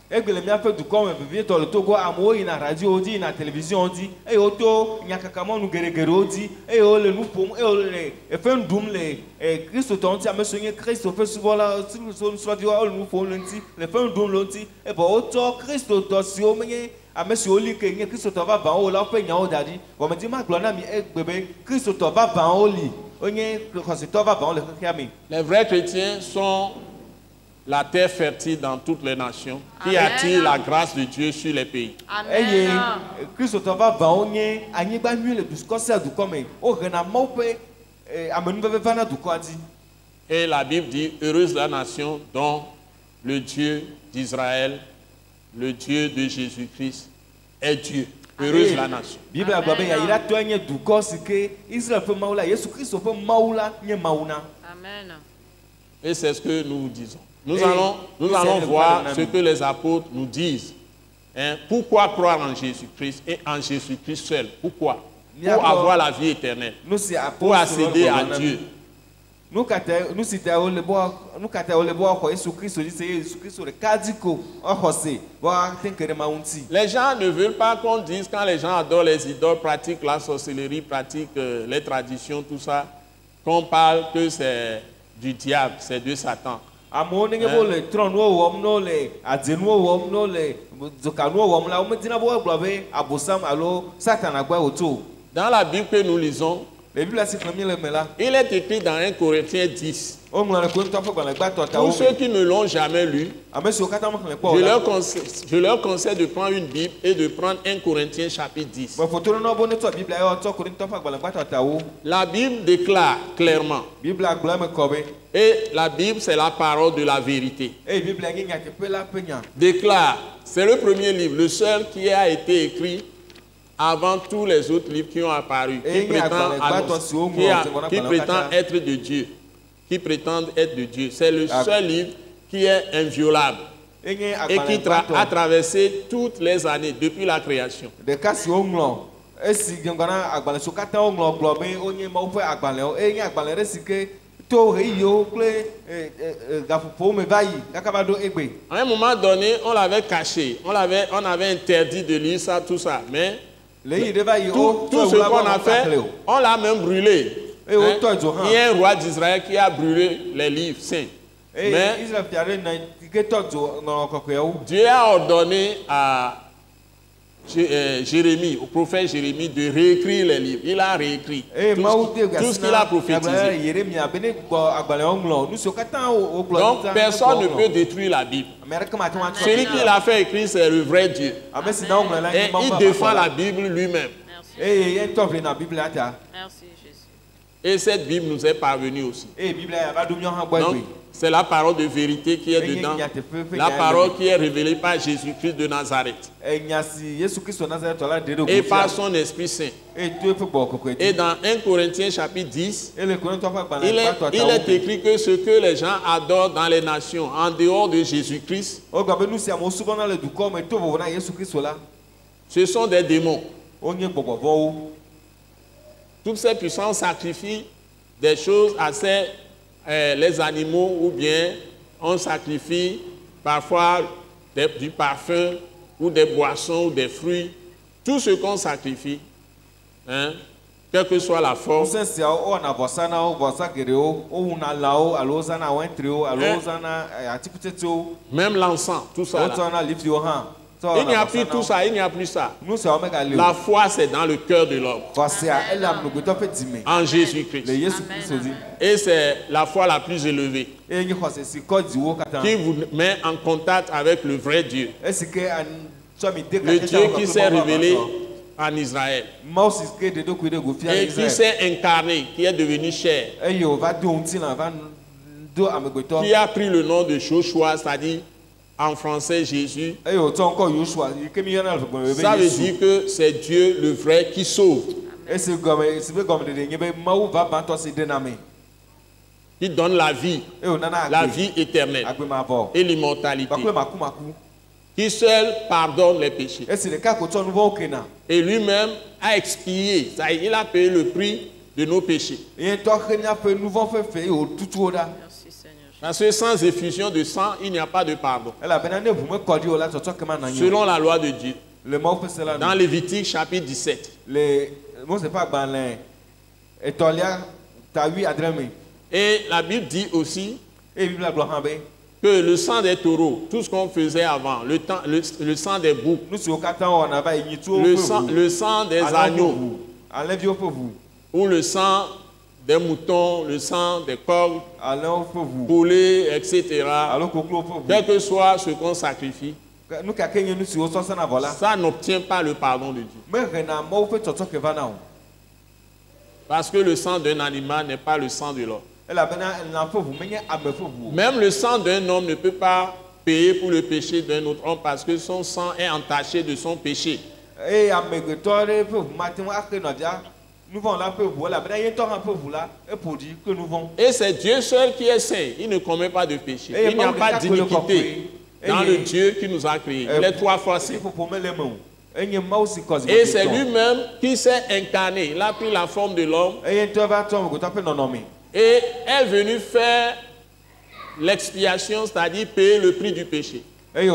Speaker 5: Egbele miaƒe dukɔ me vevietɔ le Togo, amewo yina radio dzi, yina télévision dzi, eye woto nyakakamɔnu geɖegeɖewo dzi, eye wole nu ƒom, eye wole efe ɖum le kristotɔ ŋuti, ame siwo nye kristo ƒe subɔla, kristo nusrɔ̃viwo wole nu ƒom le ŋuti, le efe ɖum le ŋuti, evɔ wotsɔ kristotɔ siwo menye ame siwo li ke nye kristotɔ vavãwo wo la woƒe nyawo da ɖi. Gɔmedi magblɔ na mi egbe be kristotɔ vavãwo li, wonye xɔsetɔ vavãwo le xexea me.
Speaker 2: Les vrais chrétiens sont la terre fertile dans toutes les nations qui
Speaker 4: Amen.
Speaker 2: attire la grâce de Dieu sur les pays.
Speaker 5: Eye
Speaker 4: Amen.
Speaker 5: kristotɔ vavãwo nye anyigba nyui le dukɔ sia dukɔ me. Wohena Mawu ƒe amenuveve va na dukɔa dzi.
Speaker 2: Et la Bible dit, heureuse la nation dont le Dieu d'Israël, le Dieu de Jésus-Christ est Dieu. Heureuse la nation.
Speaker 5: Biblia gblɔ be yayiratɔe nye dukɔ si ke Israel ƒe Mawu la, Yesu Kristo ƒe Mawu la nye Mawu na.
Speaker 4: Amen.
Speaker 2: Et c'est ce que nous vous disons. Nous
Speaker 5: Et
Speaker 2: allons
Speaker 5: nous
Speaker 2: voir
Speaker 5: allons
Speaker 2: ce que les apôtres nous disent. Hein, pourquoi croire en Jésus-Christ et en Jésus-Christ seul? Pourquoi? Pour avoir la vie éternelle. Pour accéder à Dieu.
Speaker 5: Nu si ta wole bɔ xɔ Yesu Kristo dzi, se Yesu Kristo ɖeka dzi ko exɔ se bɔ ate ŋke ɖe Mawu ŋuti.
Speaker 2: Les gens ne veulent pas qu'on dise, quand les gens adorent les idoles, pratiquent la sorcellerie, pratiquent les traditions, tout ça, qu'on parle que c'est du diable, c'est de Satan.
Speaker 5: Amewo nenye bo le trɔnuwo wɔm, no le adzenuwo wɔm, no le dzokanuwo wɔm la, womedina bo egblɔ be abosam alo Satana gbɔe wotso.
Speaker 2: Dans la Bible que nous lisons,
Speaker 5: Le Biblia si xlẽm mi le me la,
Speaker 2: il est écrit dans 1 Corinthiens 10.
Speaker 5: woŋlɔ le Korintɔ ƒe gbalẽgbãtɔ
Speaker 2: Pour
Speaker 5: tawo
Speaker 2: ceux
Speaker 5: me.
Speaker 2: qui ne l'ont jamais lu,
Speaker 5: Ame siwo katã mexlẽ kpɔ o la,
Speaker 2: je leur conseille de prendre une Bible et de prendre 1 Corinthiens chapitre 10.
Speaker 5: me fotoɖonawo bo ne tsɔ Biblia ye woatsɔ Korintɔ ƒe gbalẽgbãtɔ tawo.
Speaker 2: La Bible déclare clairement,
Speaker 5: Biblia gblɔ eme kɔ be,
Speaker 2: et la Bible c'est la parole de la vérité,
Speaker 5: eye Biblia nye nyateƒe la ƒe nya.
Speaker 2: déclare, c'est le premier livre, le seul qui a été écrit avant tous les autres livres qui ont apparu, qui prétendent être de Dieu, qui prétendent être de Dieu. C'est le seul livre qui est inviolable et qui a traversé toutes les années depuis la création.
Speaker 5: Ɖeka si woŋlɔ, esi gbɔna agbalẽ siwo katã woŋlɔ gblɔ be wonye Mawu ƒe agbalẽwo, eye nye agbalẽ ɖe si ke to ɣeyiwo kple gaƒoƒowo me va yi kaka va ɖo egbe.
Speaker 2: À un moment donné, on l'avait caché, on avait interdit de lire ça, tout ça, mais
Speaker 5: Le yi ɖe va yi
Speaker 2: tout ce qu'on a fait, on l'a même brûlé.
Speaker 5: eye wotɔ dzo
Speaker 2: Il y
Speaker 5: hã.
Speaker 2: a un roi d'Israël qui a brûlé les livres saints.
Speaker 5: Eye
Speaker 2: Mais
Speaker 5: Israel fia ɖe na yi ke tɔ dzo ŋɔŋlɔ kɔkɔeawo.
Speaker 2: Dieu a ordonné à Jérémie, au prophète Jérémie, de réécrire les livres. Il a réécrit
Speaker 5: Eye Mawu de
Speaker 2: tout ce qu'il a prophétisé.
Speaker 5: Yeremia be ne gbɔ agbalẽwo ŋlɔ, nu siwo katã wogblɔ.
Speaker 2: Donc personne ne peut détruire la Bible.
Speaker 5: Ame aɖeke mate ŋu atsɔ
Speaker 2: Celui
Speaker 5: Biblia.
Speaker 2: qui l'a fait écrire, c'est le vrai Dieu.
Speaker 5: Ame si na woŋlɔ la
Speaker 2: Et
Speaker 5: nye Mawu
Speaker 2: il
Speaker 5: ƒe
Speaker 2: défend
Speaker 5: aƒetɔ
Speaker 2: la
Speaker 5: la.
Speaker 2: Bible lui-même.
Speaker 4: Merci.
Speaker 5: Eye ye ŋutɔ ʋli na Biblia ta.
Speaker 4: Merci, Jésus.
Speaker 2: Et cette Bible nous est parvenue aussi.
Speaker 5: Eye Biblia ya va ɖo míawo hã gbɔ
Speaker 2: Donc,
Speaker 5: egbe.
Speaker 2: c'est la parole de vérité qui est dedans. La parole qui est révélée par Jésus-Christ de Nazareth.
Speaker 5: Enya si Yesu Kristo Nazaretɔ la ɖe ɖo
Speaker 2: Et par
Speaker 5: gofia.
Speaker 2: son Esprit Saint.
Speaker 5: Eye to eƒe gbɔgbɔ kɔkɔe
Speaker 2: Et
Speaker 5: dzi.
Speaker 2: dans 1 Corinthiens chapitre 10,
Speaker 5: Ele Korintɔ ƒe
Speaker 2: il
Speaker 5: agbalẽgbãtɔ
Speaker 2: est
Speaker 5: tawo me.
Speaker 2: écrit que ce que les gens adorent dans les nations, en dehors de Jésus-Christ,
Speaker 5: Wogblɔ be nu si amewo subɔna le dukɔ me to vovo na Yesu Kristo la,
Speaker 2: ce sont des démons.
Speaker 5: wonye gbɔgbɔ vɔ̃wo.
Speaker 2: Toutes ces puissances sacrifient des choses à les animaux, ou bien on sacrifie parfois du parfum ou des boissons ou des fruits. Tout ce qu'on sacrifie, hein, quelle que soit la forme,
Speaker 5: Ŋusẽ siawo wowɔna vɔsa na wo, vɔsa geɖewo, wowuna lãwo alo wozãna wɛntriwo alo wozãna atikutsetsewo,
Speaker 2: même l'encens, tout ça. Là.
Speaker 5: wotsɔna lifiwo hã.
Speaker 2: Il n'y a plus tout ça, il n'y a plus ça.
Speaker 5: Nu siawo megali
Speaker 2: La
Speaker 5: o.
Speaker 2: foi, c'est dans le cœur de l'homme,
Speaker 5: Vɔsia ele amegbetɔ ƒe dzime
Speaker 2: en
Speaker 5: le
Speaker 2: Jésus-Christ.
Speaker 5: Yesu
Speaker 4: Amen.
Speaker 5: Kristo dzi.
Speaker 2: Et c'est la foi la plus élevée
Speaker 5: Eye nye xɔse si kɔ dziwo katã.
Speaker 2: qui vous met en contact avec le vrai Dieu,
Speaker 5: Esi ke tsɔ mi de
Speaker 2: le
Speaker 5: kake
Speaker 2: Dieu qui s'est révélé
Speaker 5: Mawu
Speaker 2: en Israël
Speaker 5: si ke ɖe ɖokui ɖe gofia
Speaker 2: et qui
Speaker 5: Israel.
Speaker 2: s'est incarné, qui est devenu chair,
Speaker 5: Eye wòva do ŋutilã va do amegbetɔ.
Speaker 2: qui a pris le nom de Joshua, c'est-à-dire en français Jésus.
Speaker 5: Eye wòtsɔ ŋkɔ Yosua yi ke mi yɔna le gbɔgbɔ be
Speaker 2: Ça veut
Speaker 5: Yesu.
Speaker 2: dire que c'est Dieu le vrai qui sauve.
Speaker 5: Esi gɔme si be gɔmeɖeɖe nye be Mawu vavãtɔ si ɖena me.
Speaker 2: qui donne la vie éternelle et l'immortalité, qui seul pardonne les péchés. Et lui-même a expié, ça y est, il a payé le prix de nos péchés.
Speaker 4: Merci Seigneur.
Speaker 2: Parce que sans effusion de sang, il n'y a pas de pardon. Selon la loi de Dieu. Dans Lévitique chapitre 17. Et la Bible dit aussi que le sang des taureaux, tout ce qu'on faisait avant, le sang des boucs, le sang des agneaux, ou le sang des moutons, le sang des coqs, poulets, etc. Quel que soit ce qu'on sacrifie, ça n'obtient pas le pardon de Dieu. Parce que le sang d'un animal n'est pas le sang de l'homme. Même le sang d'un homme ne peut pas payer pour le péché d'un autre homme parce que son sang est entaché de son péché. Et c'est Dieu seul qui est saint. Il ne commet pas de péché. Il n'y a pas d'iniquité dans le Dieu qui nous a créés. Il est 3 fois saint. Et c'est lui-même qui s'est incarné. Il a pris la forme de l'homme. Et est venu faire l'expiation, c'est-à-dire payer le prix du péché. Et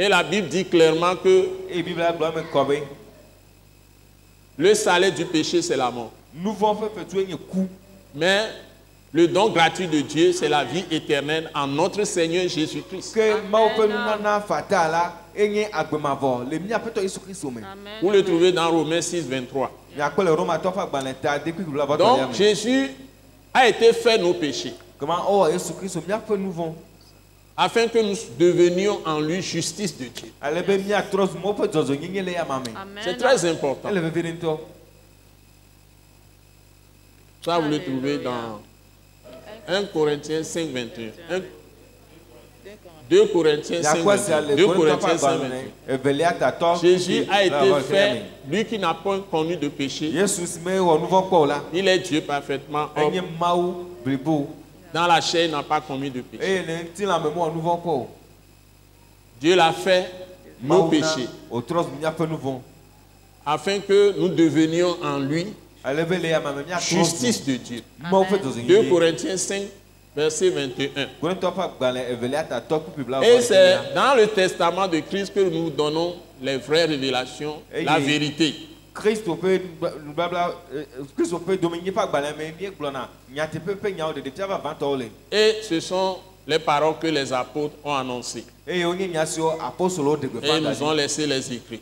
Speaker 2: la Bible dit clairement que le salaire du péché, c'est la mort. Mais le don gratuit de Dieu, c'est la vie éternelle en notre Seigneur Jésus-Christ. Vous le trouvez dans Romains 6, 23. Donc Jésus a été fait nos péchés, afin que nous devenions en lui justice de Dieu. C'est très important. Ça, vous le trouvez dans 1 Corinthiens 5, 21. 2 Corinthiens 5, 21. 2 Corinthiens 5, 21. Jésus a été fait, lui qui n'a pas connu de péché. Il est Dieu parfaitement homme. Dans la chair, il n'a pas commis de péché. Dieu l'a fait nos péchés, afin que nous devenions en lui justice de Dieu. 2 Corinthiens 5, verset 21. Et c'est dans le testament de Christ que nous donnons les vraies révélations, la vérité. Et ce sont les paroles que les apôtres ont annoncées. Et ils nous ont laissé les écrits.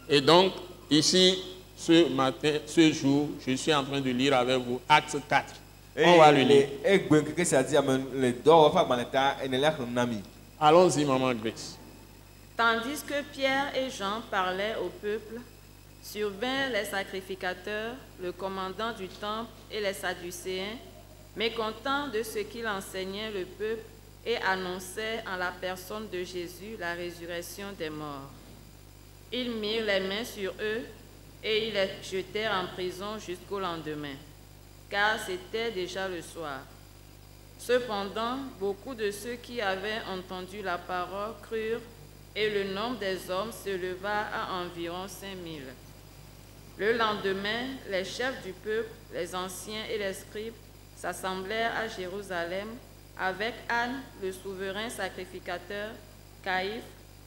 Speaker 2: Et donc, ici, ce matin, ce jour, je suis en train de lire avec vous Acte 4. On va le lire. Allons-y, Maman Grace.
Speaker 4: Tandis que Pierre et Jean parlaient au peuple, survinrent les sacrificateurs, le commandant du temple et les Sadducéens, mécontents de ce qu'il enseignait le peuple et annonçait en la personne de Jésus la résurrection des morts. Ils mirent les mains sur eux et ils les jetèrent en prison jusqu'au lendemain, car c'était déjà le soir. Cependant, beaucoup de ceux qui avaient entendu la parole crurent, et le nombre des hommes se leva à environ 5000. Le lendemain, les chefs du peuple, les anciens et les scribes s'assemblèrent à Jérusalem avec Anne, le souverain sacrificateur, Caïphe,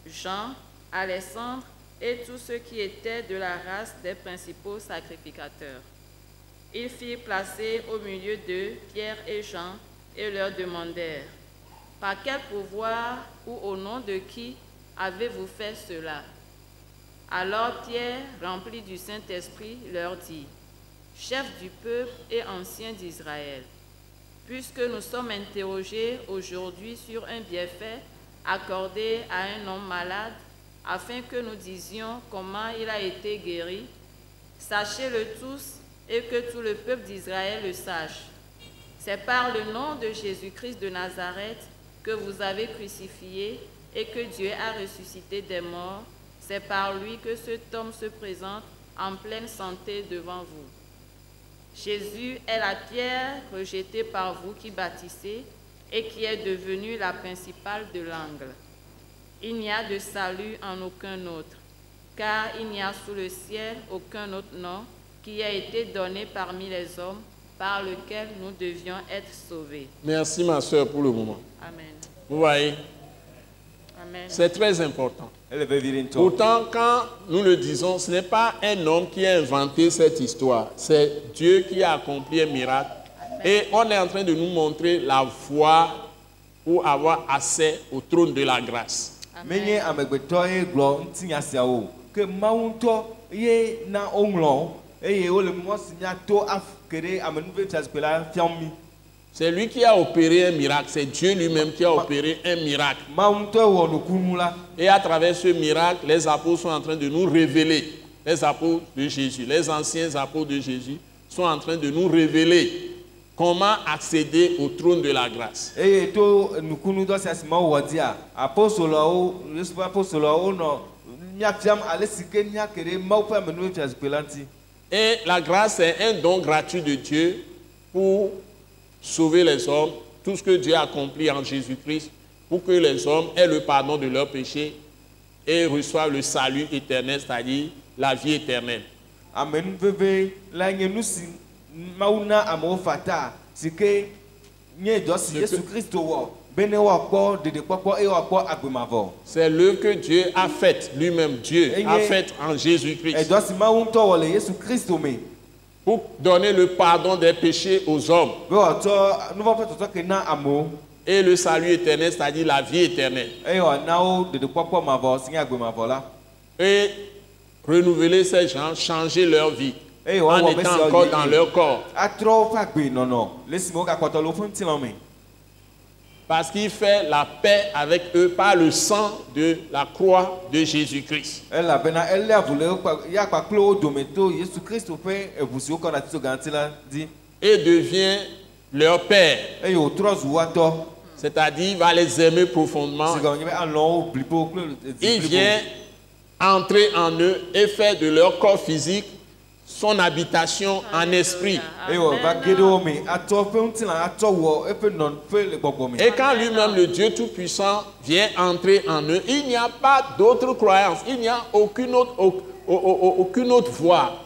Speaker 4: Jean, Alexandre et tous ceux qui étaient de la race des principaux sacrificateurs. Ils firent placer au milieu d'eux Pierre et Jean et leur demandèrent: « Par quel pouvoir ou au nom de qui avez-vous fait cela ?» Alors Pierre, rempli du Saint-Esprit, leur dit: « Chefs du peuple et anciens d'Israël, puisque nous sommes interrogés aujourd'hui sur un bienfait accordé à un homme malade, afin que nous disions comment il a été guéri, sachez-le tous et que tout le peuple d'Israël le sache. C'est par le nom de Jésus-Christ de Nazareth que vous avez crucifié et que Dieu a ressuscité des morts. C'est par lui que cet homme se présente en pleine santé devant vous. Jésus est la pierre rejetée par vous qui bâtissez et qui est devenue la principale de l'angle. Il n'y a de salut en aucun autre, car il n'y a sous le ciel aucun autre nom qui ait été donné parmi les hommes par lequel nous devions être sauvés.
Speaker 2: Merci ma soeur pour le moment.
Speaker 4: Amen.
Speaker 2: Vous voyez,
Speaker 4: Amen.
Speaker 2: c'est très important.
Speaker 5: Elle veut vivre une
Speaker 2: Pourtant, quand nous le disons, ce n'est pas un homme qui a inventé cette histoire. C'est Dieu qui a accompli un miracle. Et on est en train de nous montrer la voie pour avoir accès au trône de la grâce.
Speaker 5: Menye amegbeto ye glo ntinya siawo ke mawunto ye na onglo eye ole mo sinya to afkere amenuve tsaspela fiammi.
Speaker 2: C'est lui qui a opéré un miracle. C'est Dieu lui-même qui a opéré un miracle.
Speaker 5: Mawunto wo nukunula.
Speaker 2: Et à travers ce miracle, les apôtres sont en train de nous révéler. Les apôtres de Jésus, les anciens apôtres de Jésus sont en train de nous révéler comment accéder au trône de la grâce.
Speaker 5: Eye to nukunu do sasima wodia apostolo Yesu apostolo no nyafiam alesike nyakere mawpa amenuve tsaspela nti.
Speaker 2: Et la grâce est un don gratuit de Dieu pour sauver les hommes, tout ce que Dieu a accompli en Jésus-Christ, pour que les hommes aient le pardon de leurs péchés et reçoivent le salut éternel, c'est-à-dire la vie éternelle.
Speaker 5: Amen veve la nyenusi mauna amofata sike nye dosi Yesu Kristo wo bene wo kpo dede popo e wo kpo agbemavo.
Speaker 2: C'est l'œuvre que Dieu a faite, lui-même Dieu a faite en
Speaker 5: E
Speaker 2: Jésus-Christ,
Speaker 5: dosi maunto wo le Yesu Kristo me.
Speaker 2: pour donner le pardon des péchés aux hommes
Speaker 5: Be wo to nuvo pe to ke na amo
Speaker 2: et le salut éternel, c'est-à-dire la vie éternelle.
Speaker 5: e yo na o dede popo mavo sinya agbemavo la.
Speaker 2: Et renouveler ces gens, changer leur vie
Speaker 5: E yo
Speaker 2: en
Speaker 5: wo
Speaker 2: étant encore dans leur corps.
Speaker 5: atro fa gbe nono lesimo ka kpoto lo fun tilon me.
Speaker 2: Parce qu'il fait la paix avec eux par le sang de la croix de Jésus-Christ.
Speaker 5: Elle a bena elle a voulu ya pa klo dometo Yesu Kristo pe ebusi o kona tiso ganti la di.
Speaker 2: Et devient leur père.
Speaker 5: E yo trozu wato.
Speaker 2: C'est-à-dire, il va les aimer profondément. Il vient entrer en eux et faire de leur corps physique son habitation en esprit. Et quand lui-même, le Dieu Tout-Puissant, vient entrer en eux, il n'y a pas d'autre croyance, il n'y a aucune autre voie.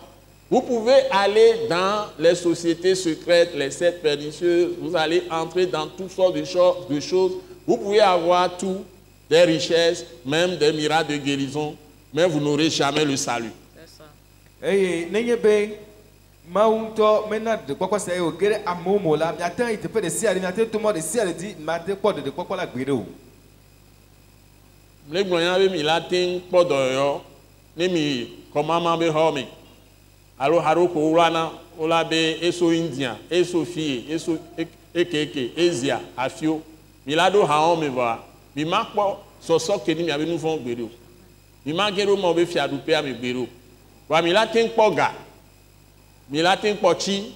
Speaker 2: Vous pouvez aller dans les sociétés secrètes, les sectes pernicieuses, vous allez entrer dans toutes sortes de choses. Vous pouvez avoir tout, des richesses, même des miracles de guérison, mais vous n'aurez jamais le salut.
Speaker 5: Et
Speaker 2: alo haroko wulana wula be eso India, eso fie, eso ekeke, Asia, afio. Milado haon me va. Mi makpo soso keni mi abe nou fon gbero. Mi magero mo be fiadu pe ame gbero. Wa mi la tin kpo ga. Mi la tin kpo chi.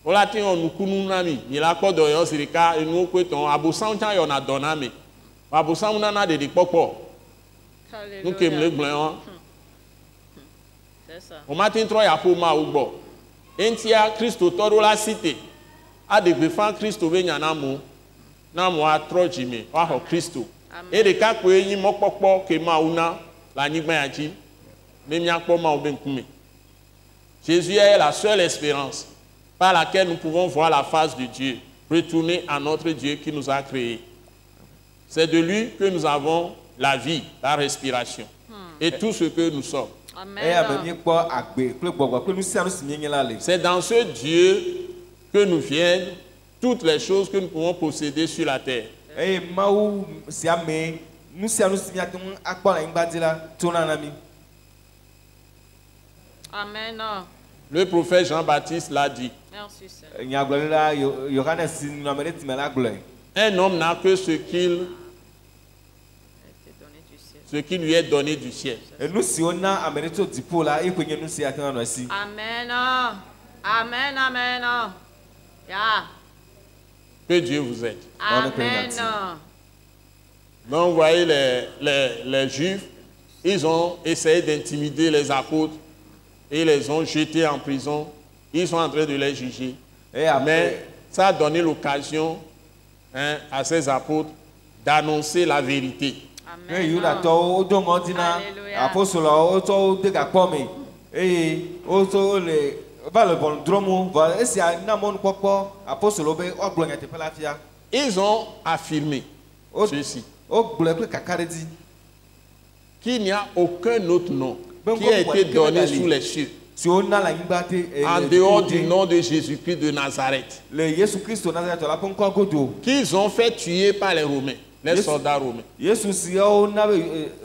Speaker 2: Wula tin onukunu na mi. Mi la kpo do yo sirika enu kweton abosan chan yo na dona mi. Wa abosan una na de kpokpo. Nou kemle gblon. O matin tro ya po ma ugbo. Entia Kristo toro la cité. A de befan Kristo be nyana mo. Na mo atro jime wa ho Kristo. E de ka ko yin mo popo ke ma una la nyigba ya ji. Me mi akpo ma obe nkume. Jésus est la seule espérance par laquelle nous pouvons voir la face de Dieu, retourner à notre Dieu qui nous a créés. C'est de lui que nous avons la vie, la respiration et tout ce que nous sommes. C'est dans ce Dieu que nous viennent toutes les choses que nous pouvons posséder sur la terre.
Speaker 4: Amen.
Speaker 2: Le prophète Jean-Baptiste l'a dit. Un homme n'a que ce qui lui est donné du ciel.
Speaker 4: Amen. Amen. Amen. Yeah.
Speaker 2: Que Dieu vous aide.
Speaker 4: Amen.
Speaker 2: Donc, vous voyez, les Juifs, ils ont essayé d'intimider les apôtres et les ont jetés en prison ils sont en train de les juger.
Speaker 5: Et après,
Speaker 2: Mais ça a donné l'occasion à ces apôtres d'annoncer la vérité.
Speaker 5: et Yuda to o do ngoti na
Speaker 4: Alléluia.
Speaker 5: apostole o to de ka pome et o to le va le bon dromo va esi na mon popo apostole be o glo nyate pelafia
Speaker 2: Ils ont affirmé
Speaker 5: o
Speaker 2: ceci,
Speaker 5: o glo pe kakaredi
Speaker 2: qu'il n'y a aucun autre nom
Speaker 5: Ben,
Speaker 2: qui a
Speaker 5: comme
Speaker 2: été
Speaker 5: quoi,
Speaker 2: donné
Speaker 5: quel
Speaker 2: sous les cieux
Speaker 5: si on na la ngbate
Speaker 2: en dehors du nom de Jésus-Christ de Nazareth,
Speaker 5: le Yesu Christo Nazareth la pon ko godo
Speaker 2: qu'ils ont fait tuer par les Romains, les
Speaker 5: Yes.
Speaker 2: soldats romains.
Speaker 5: Yesu si o na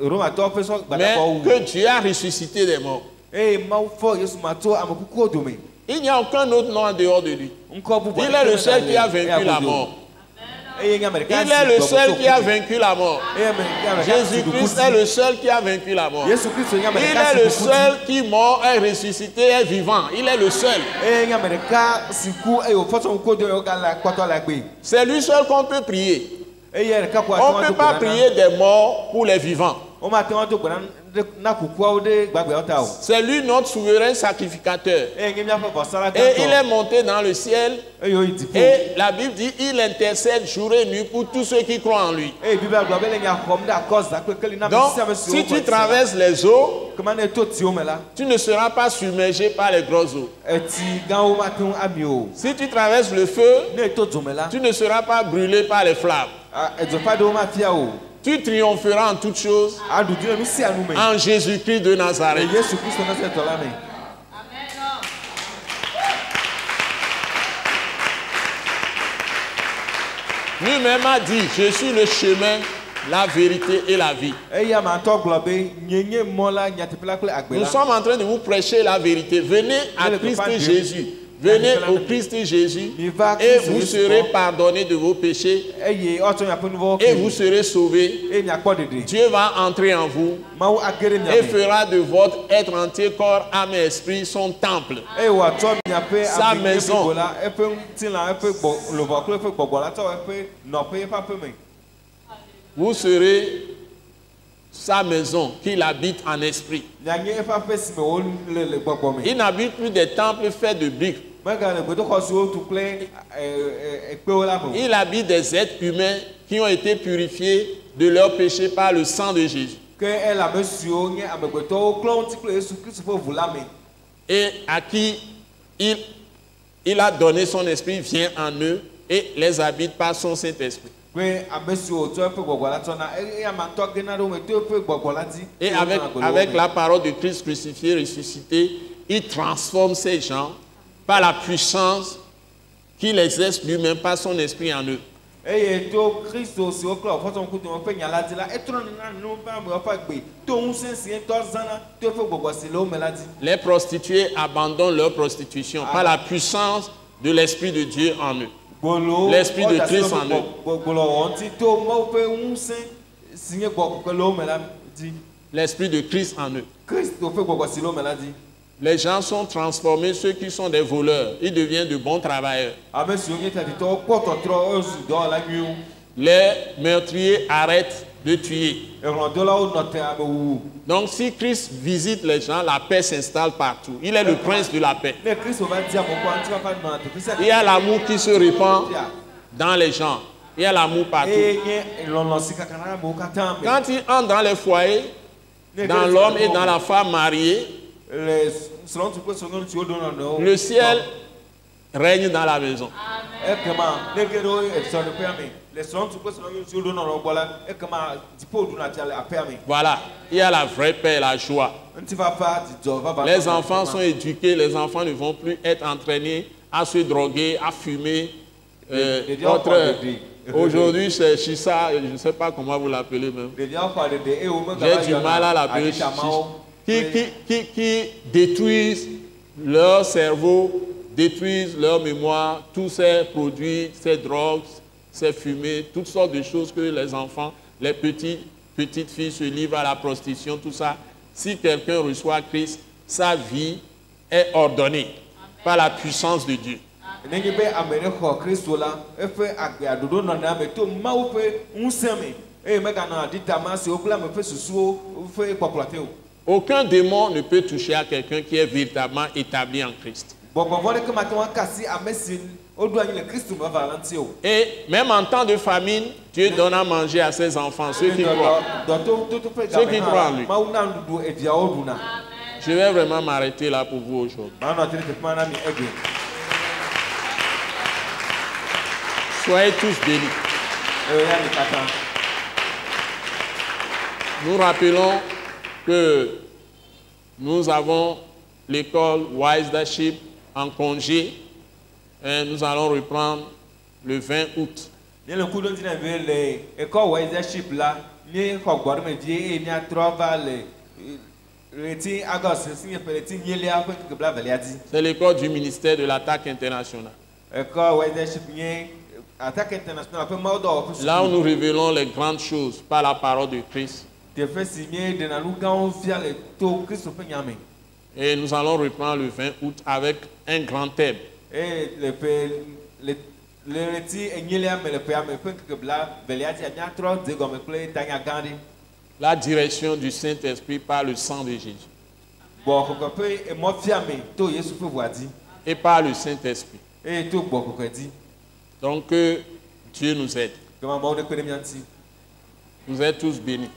Speaker 5: Roma to pe so
Speaker 2: Mais
Speaker 5: gbada ko
Speaker 2: que Dieu a ressuscité des morts.
Speaker 5: e ma fo Yesu ma to amakuku odome
Speaker 2: Il n'y a aucun autre nom en dehors de lui.
Speaker 5: nko bu
Speaker 2: Il est le seul qui a vaincu la mort. Il est le seul qui a vaincu la mort. Jésus-Christ est le seul qui a vaincu la mort. Il est le seul qui mort, est ressuscité, est vivant. Il est le seul. C'est lui seul qu'on peut prier. On ne peut pas prier des morts pour les vivants. C'est lui notre souverain sacrificateur. Et il est monté dans le ciel. Et la Bible dit il intercède jour et nuit pour tous ceux qui croient en lui. Donc, si tu traverses les eaux, tu ne seras pas submergé par les grosses eaux. Si tu traverses le feu, tu ne seras pas brûlé par les flammes. Tu triompheras en toutes choses en Jésus-Christ de Nazareth. Lui-même a dit, je suis le chemin, la vérité et la vie. Nous sommes en train de vous prêcher la vérité. Venez à Christ Jésus. Venez au Christ Jésus et vous serez pardonnés de vos péchés et vous serez sauvés. Dieu va entrer en vous et fera de votre être entier, corps, âme et esprit son temple, sa maison. Vous serez sa maison qu'il habite en esprit. Il n'habite plus des temples faits de briques. Il habite des êtres humains qui ont été purifiés de leurs péchés par le sang de Jésus. Et à qui il a donné son esprit vient en eux et les habite par son Saint-Esprit. Et avec la parole de Christ crucifié, ressuscité, il transforme ces gens par la puissance qu'il exerce lui-même par son esprit en eux. Les prostituées abandonnent leur prostitution par la puissance de l'Esprit de Dieu en eux. L'Esprit de Christ en eux. L'Esprit de Christ en eux. Les gens sont transformés, ceux qui sont des voleurs, ils deviennent de bons travailleurs. Les meurtriers arrêtent de tuer. Donc si Christ visite les gens, la paix s'installe partout. Il est le prince de la paix. Il y a l'amour qui se répand dans les gens. Il y a l'amour partout. Quand il entre dans les foyers, dans l'homme et dans la femme mariée, le ciel règne dans la maison. Voilà, il y a la vraie paix et la joie. Les enfants sont éduqués, les enfants ne vont plus être entraînés à se droguer, à fumer. Aujourd'hui, c'est chicha, je ne sais pas comment vous l'appelez même. J'ai du mal à l'appeler chicha. Qui détruisent leur cerveau, détruisent leur mémoire, tous ces produits, ces drogues, ces fumées, toutes sortes de choses que les enfants, les petites filles se livrent à la prostitution, tout ça. Si quelqu'un reçoit Christ, sa vie est ordonnée par la puissance de Dieu. Aucun démon ne peut toucher à quelqu'un qui est véritablement établi en Christ. Et même en temps de famine, Dieu donne à manger à ses enfants, ceux qui croient. Ceux qui croient en lui. Je vais vraiment m'arrêter là pour vous aujourd'hui. Soyez tous bénis. Nous rappelons que nous avons l'école Wise Leadership en congé. Et nous allons reprendre le 20 août. C'est l'école du ministère de l'attaque internationale. Là où nous révélons les grandes choses par la parole de Christ. Et nous allons reprendre le 20 août avec un grand thème. La direction du Saint-Esprit par le sang de Jésus. Et par le Saint-Esprit. Donc que Dieu nous aide. Vous êtes tous bénis.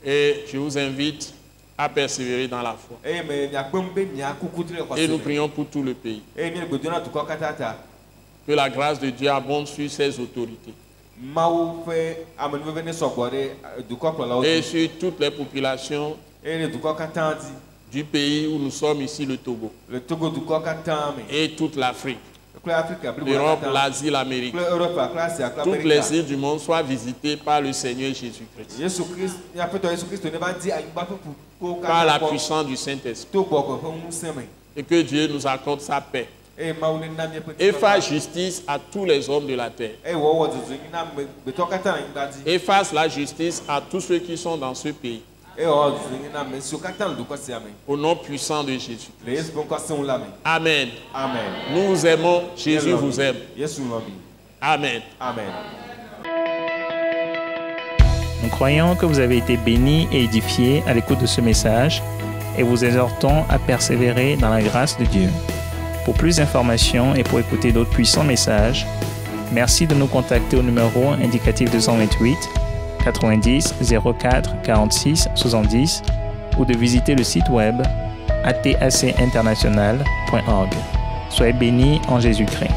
Speaker 2: Et je vous invite à persévérer dans la foi. Et nous prions pour tout le pays. Que la grâce de Dieu abonde sur ses autorités. Et sur toutes les populations du pays où nous sommes ici, le Togo. Et toute l'Afrique. L'Europe, l'Asie, l'Amérique. Toutes les îles du monde soient visitées par le Seigneur Jésus-Christ. Par la puissance du Saint-Esprit. Et que Dieu nous accorde sa paix. Et fasse justice à tous les hommes de la terre. Et fasse la justice à tous ceux qui sont dans ce pays. Au nom puissant de Jésus. Amen.
Speaker 5: Amen.
Speaker 2: Nous vous aimons, Jésus vous aime. Amen.
Speaker 5: Amen.
Speaker 3: Nous croyons que vous avez été bénis et édifiés à l'écoute de ce message et vous exhortons à persévérer dans la grâce de Dieu. Pour plus d'informations et pour écouter d'autres puissants messages, merci de nous contacter au numéro indicatif 228 90 04 46 70 ou de visiter le site web atacinternational.org. Soyez bénis en Jésus-Christ.